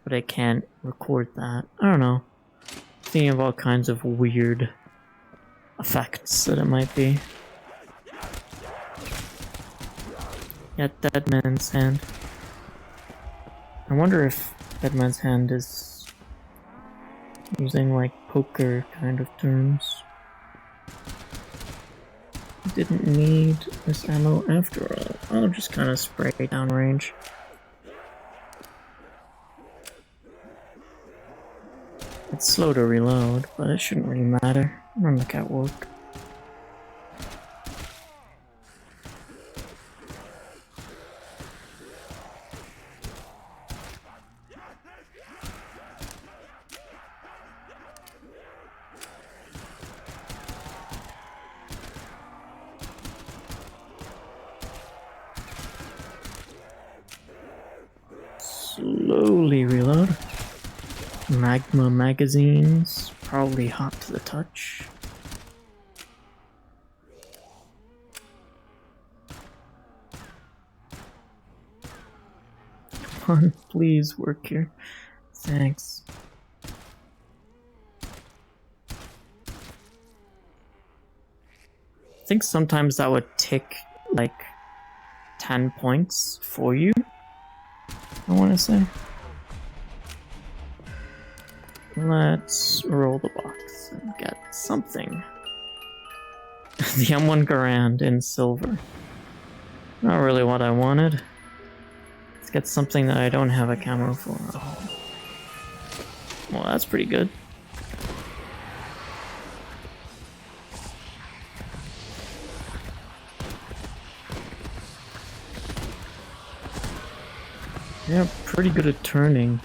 but it can't record that. I don't know, thinking of all kinds of weird effects that it might be. Yeah, Dead Man's Hand. I wonder if Dead Man's Hand is using like poker kind of terms. Didn't need this ammo after all. I'll just kind of spray downrange. It's slow to reload, but it shouldn't really matter. I'm on the catwalk. Slowly reload. Magma magazines, probably hot to the touch. Come on, please work here. Thanks. I think sometimes that would tick like 10 points for you, I want to say. Let's roll the box and get something. The M1 Garand in silver. Not really what I wanted. Let's get something that I don't have a camo for. Oh. Well, that's pretty good. Yeah, pretty good at turning.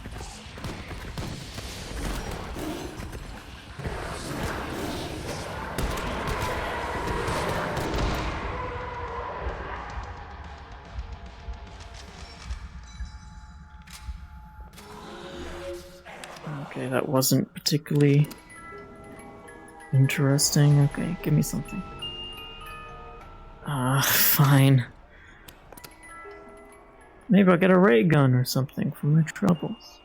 Okay, that wasn't particularly interesting. Okay, give me something. Fine. Maybe I'll get a ray gun or something from my troubles.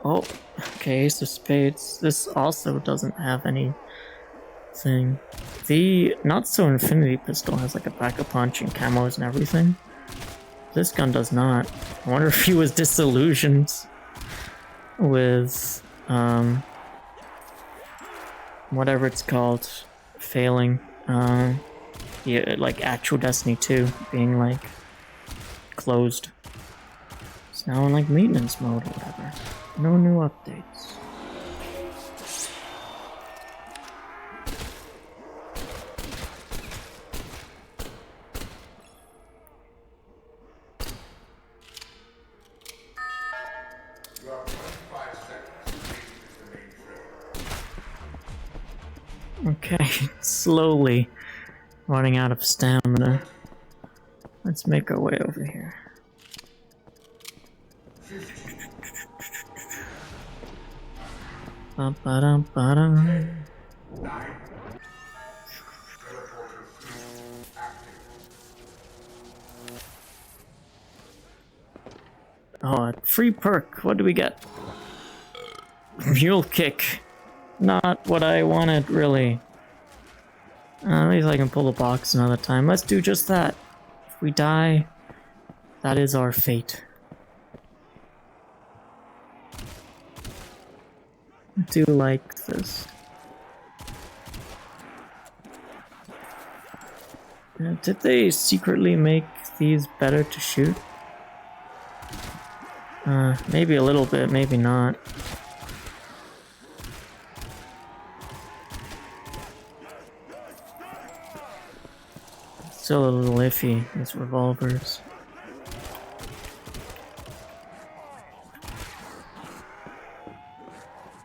Oh, okay, Ace of Spades. This also doesn't have anything. The not-so-infinity pistol has like a pack-a-punch and camos and everything. This gun does not. I wonder if he was disillusioned with, whatever it's called, failing. Yeah, like actual Destiny 2 being like closed. It's now in like maintenance mode or whatever. No new updates. Okay, slowly running out of stamina. Let's make our way over here. Ba-ba-dum-ba-dum. Oh, a free perk. What do we get? Mule kick. not what I wanted, really. At least I can pull the box another time. Let's do just that. If we die, that is our fate. I do like this. Did they secretly make these better to shoot? Maybe a little bit, maybe not. Still a little iffy, these revolvers.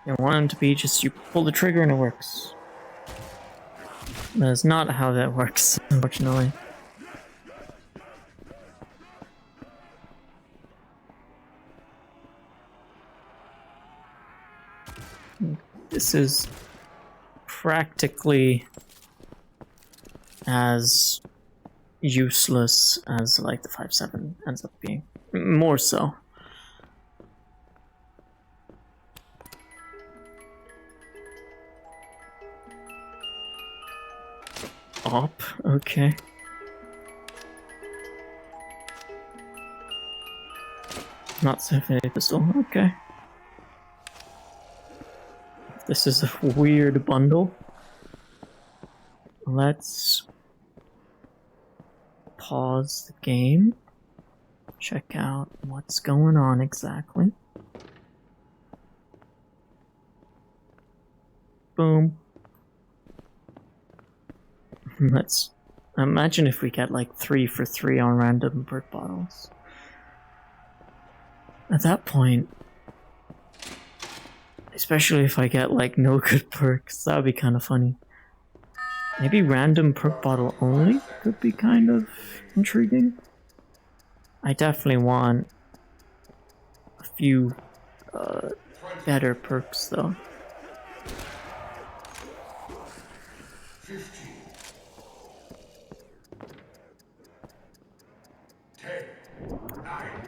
I want them to be just you pull the trigger and it works. That's not how that works, unfortunately. This is practically as useless as like the 5.7 ends up being. More so. Op, okay. Not Symphony Pistol, okay. This is a weird bundle. Let's pause the game. Check out what's going on exactly. Boom. Let's imagine if we get like 3 for 3 on random perk bottles. At that point, especially if I get like no good perks, that would be kind of funny. Maybe random perk bottle only could be kind of intriguing. I definitely want a few better perks though. 15, 10, 9.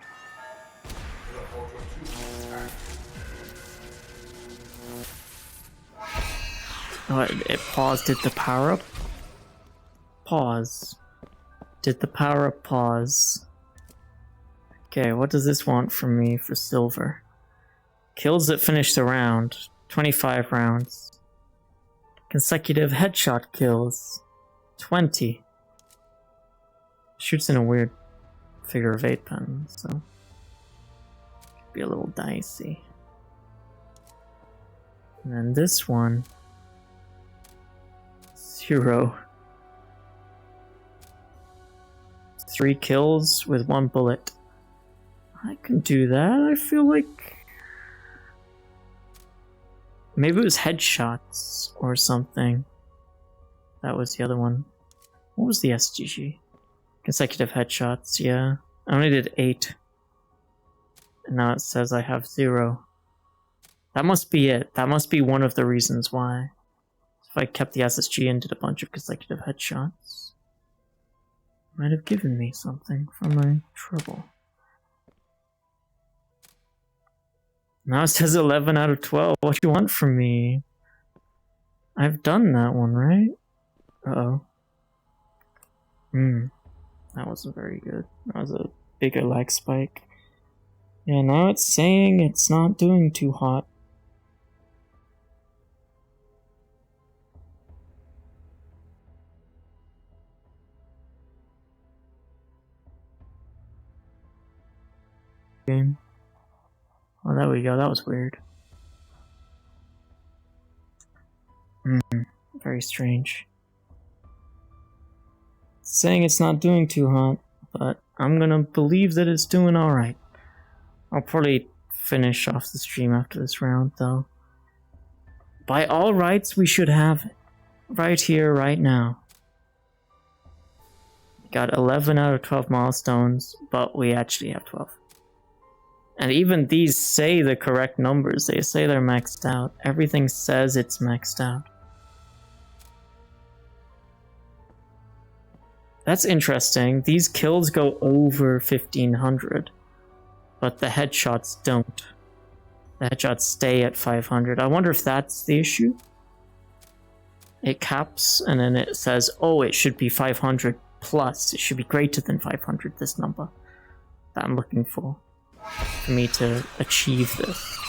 Oh, it paused. Did the power up pause? Did the power up pause? Okay, what does this want from me for silver? Kills that finish the round. 25 rounds. Consecutive headshot kills. 20. Shoots in a weird figure of 8 pen, so could be a little dicey. And then this one. 0. 3 kills with 1 bullet. I can do that. I feel like maybe it was headshots or something. That was the other one. What was the SGG? Consecutive headshots, yeah. I only did 8. And now it says I have 0. That must be it. That must be one of the reasons why. If I kept the SSG and did a bunch of consecutive headshots, it might have given me something for my trouble. Now it says 11 out of 12. What do you want from me? I've done that one, right? Uh-oh. That wasn't very good. That was a bigger lag spike. Yeah, now it's saying it's not doing too hot. Game. Oh, there we go. That was weird. Very strange. It's saying it's not doing too hot, but I'm gonna believe that it's doing alright. I'll probably finish off the stream after this round, though. By all rights, we should have it. Right here, right now. Got 11 out of 12 milestones, but we actually have 12. And even these say the correct numbers. They say they're maxed out. Everything says it's maxed out. That's interesting. These kills go over 1500, but the headshots don't. The headshots stay at 500. I wonder if that's the issue. It caps and then it says, oh, it should be 500 plus. It should be greater than 500, this number that I'm looking for me to achieve this.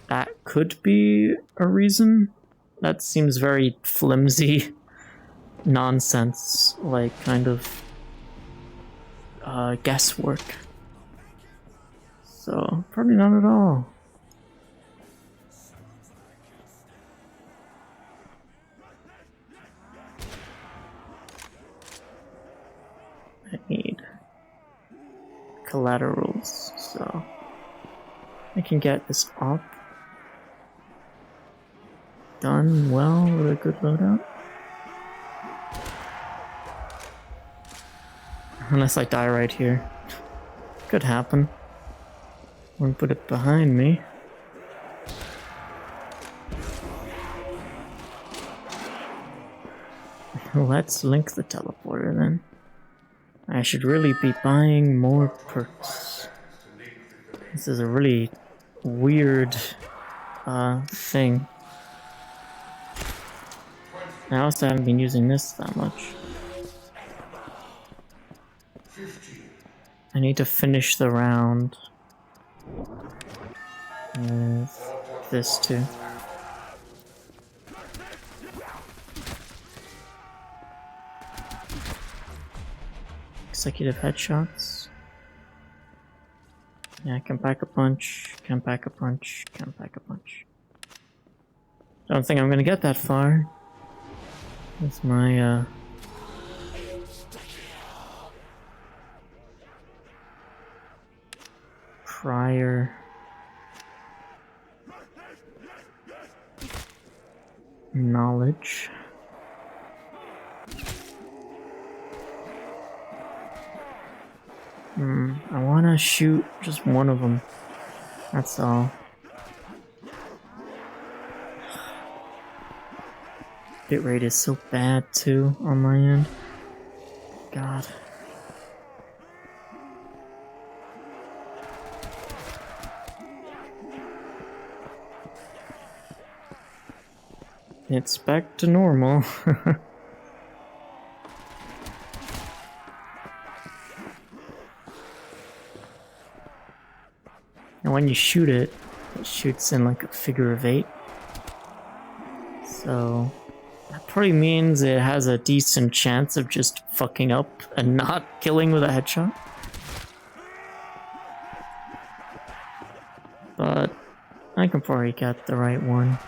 That could be a reason. That seems very flimsy nonsense, like kind of guesswork. So, probably not at all. I need collaterals, so I can get this up. Done well with a good loadout. Unless I die right here. Could happen. Won't put it behind me. Let's link the teleporter then. I should really be buying more perks. This is a really weird thing. I also haven't been using this that much. I need to finish the round with this too. Consecutive headshots. Yeah, I can pack a punch, can pack a punch, can pack a punch. Don't think I'm gonna get that far. That's my prior knowledge. I wanna shoot just one of them. That's all. Bitrate is so bad too on my end. God. It's back to normal. And when you shoot it, it shoots in like a figure of 8. So that probably means it has a decent chance of just fucking up and not killing with a headshot. But I can probably get the right one.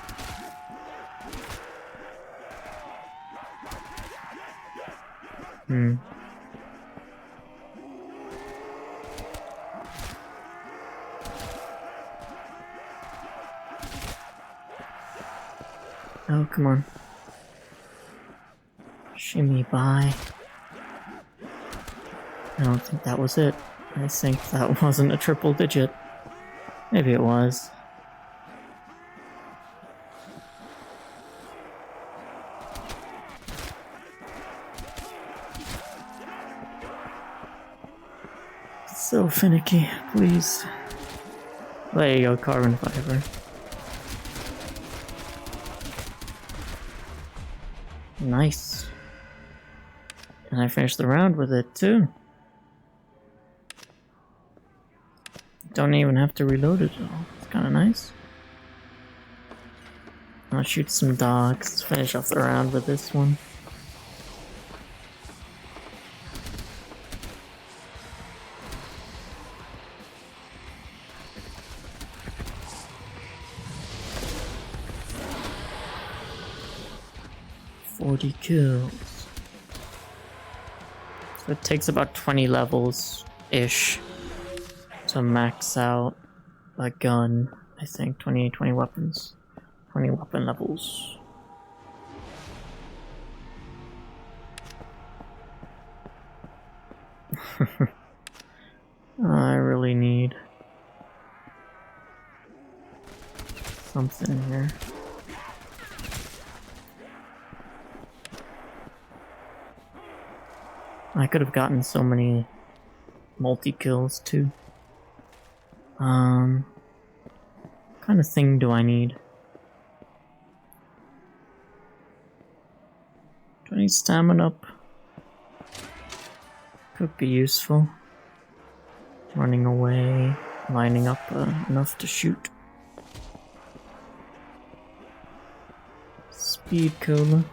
Oh, come on. Shimmy by. I don't think that was it. I think that wasn't a triple digit. Maybe it was. So finicky, please. There you go, carbon fiber. Nice. And I finished the round with it too. Don't even have to reload it at all. It's kind of nice. I'll shoot some dogs. Finish off the round with this one. Kills. So it takes about 20 levels-ish to max out a gun, I think. 20 weapons. 20 weapon levels. I really need something here. I could have gotten so many multi-kills too. kind of thing do I need? Do I need stamina up? Could be useful. Running away, lining up enough to shoot. Speed cola.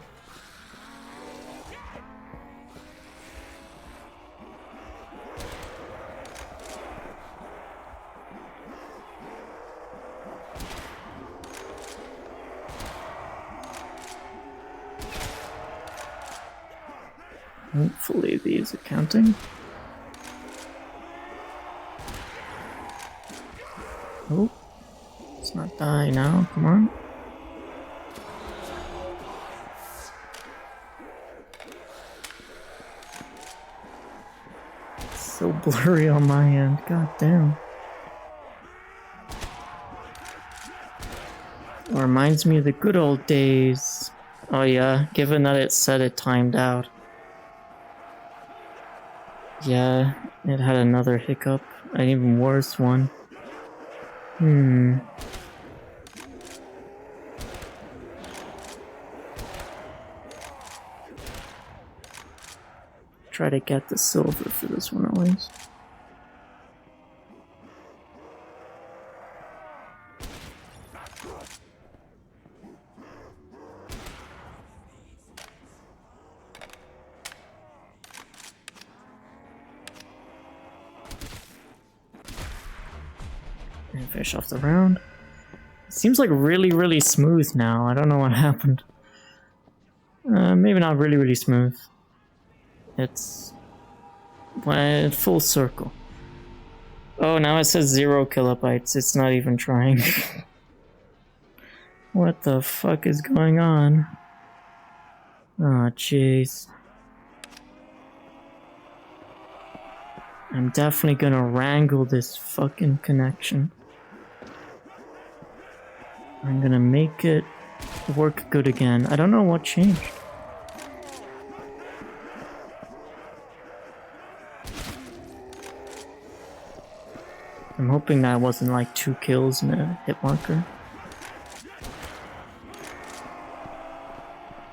Hopefully these are counting. Oh, let's not die now, come on. It's so blurry on my end, god damn. It reminds me of the good old days. Oh yeah, given that it said it timed out. Yeah, it had another hiccup, an even worse one. Try to get the silver for this one at least. And finish off the round. It seems like really smooth now. I don't know what happened. Maybe not really smooth. It's full circle. Oh, now it says 0 kilobytes. It's not even trying. What the fuck is going on? Oh, jeez. I'm definitely gonna wrangle this fucking connection. I'm gonna make it work good again. I don't know what changed. I'm hoping that wasn't like 2 kills and a hit marker.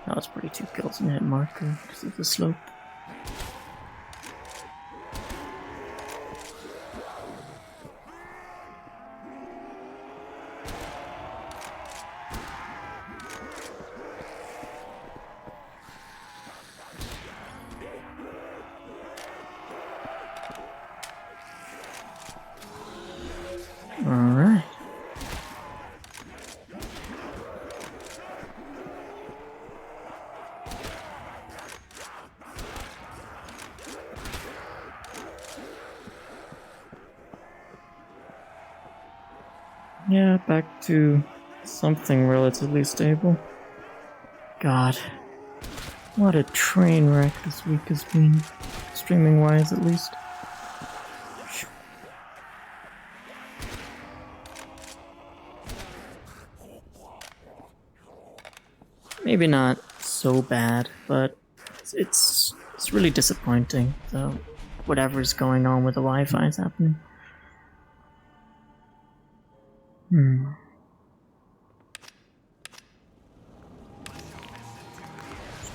That was pretty 2 kills and a hit marker because of the slope. Alright. Yeah, back to something relatively stable. God, what a train wreck this week has been, streaming-wise at least. Maybe not so bad, but it's really disappointing. So whatever's going on with the Wi-Fi is happening.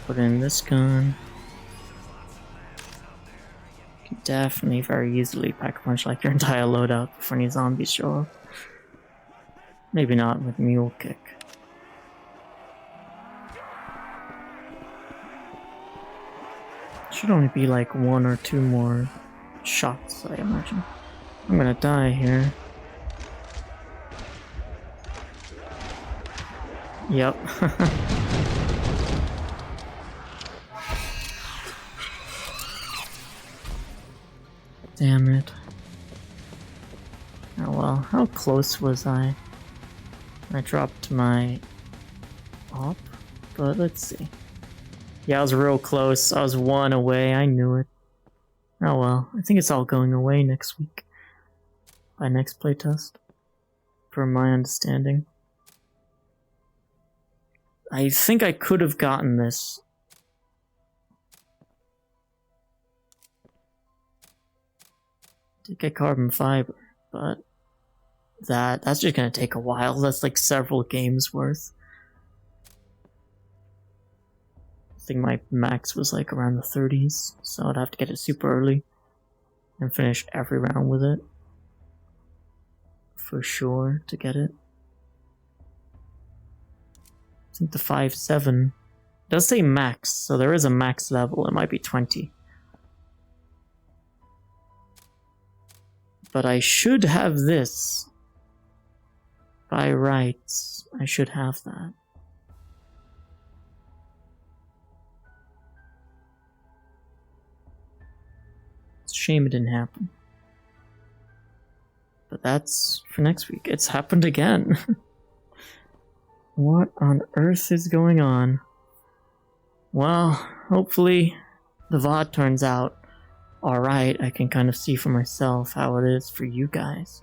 Put in this gun. Can definitely very easily pack a punch like your entire loadout before any zombies show up. Maybe not with Mule Kick. Should only be like 1 or 2 more shots, I imagine. I'm gonna die here. Yep. Damn it. Oh well, how close was I? I dropped my op, but let's see. Yeah, I was real close. I was 1 away, I knew it. Oh well, I think it's all going away next week. By next playtest. From my understanding. I think I could have gotten this. To get carbon fiber, but that's just gonna take a while. That's like several games worth. I think my max was like around the 30s, so I'd have to get it super early and finish every round with it for sure to get it. I think the 5-7 does say max, so there is a max level. It might be 20. But I should have this. By rights, I should have that. It's a shame it didn't happen. But that's for next week. It's happened again. What on earth is going on? Well, hopefully the VOD turns out alright. I can kind of see for myself how it is for you guys.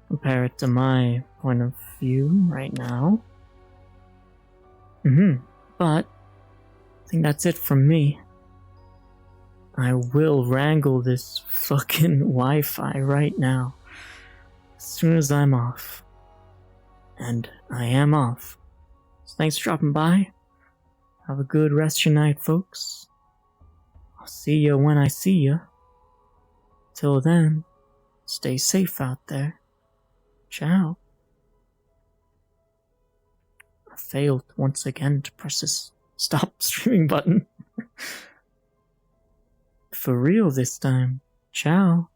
Compare it to my point of view right now. But I think that's it from me. I will wrangle this fucking Wi-Fi right now. As soon as I'm off. And I am off. So thanks for dropping by. Have a good rest of your night, folks. I'll see you when I see you. Till then, stay safe out there. Ciao. I failed once again to press this stop streaming button. For real this time. Ciao.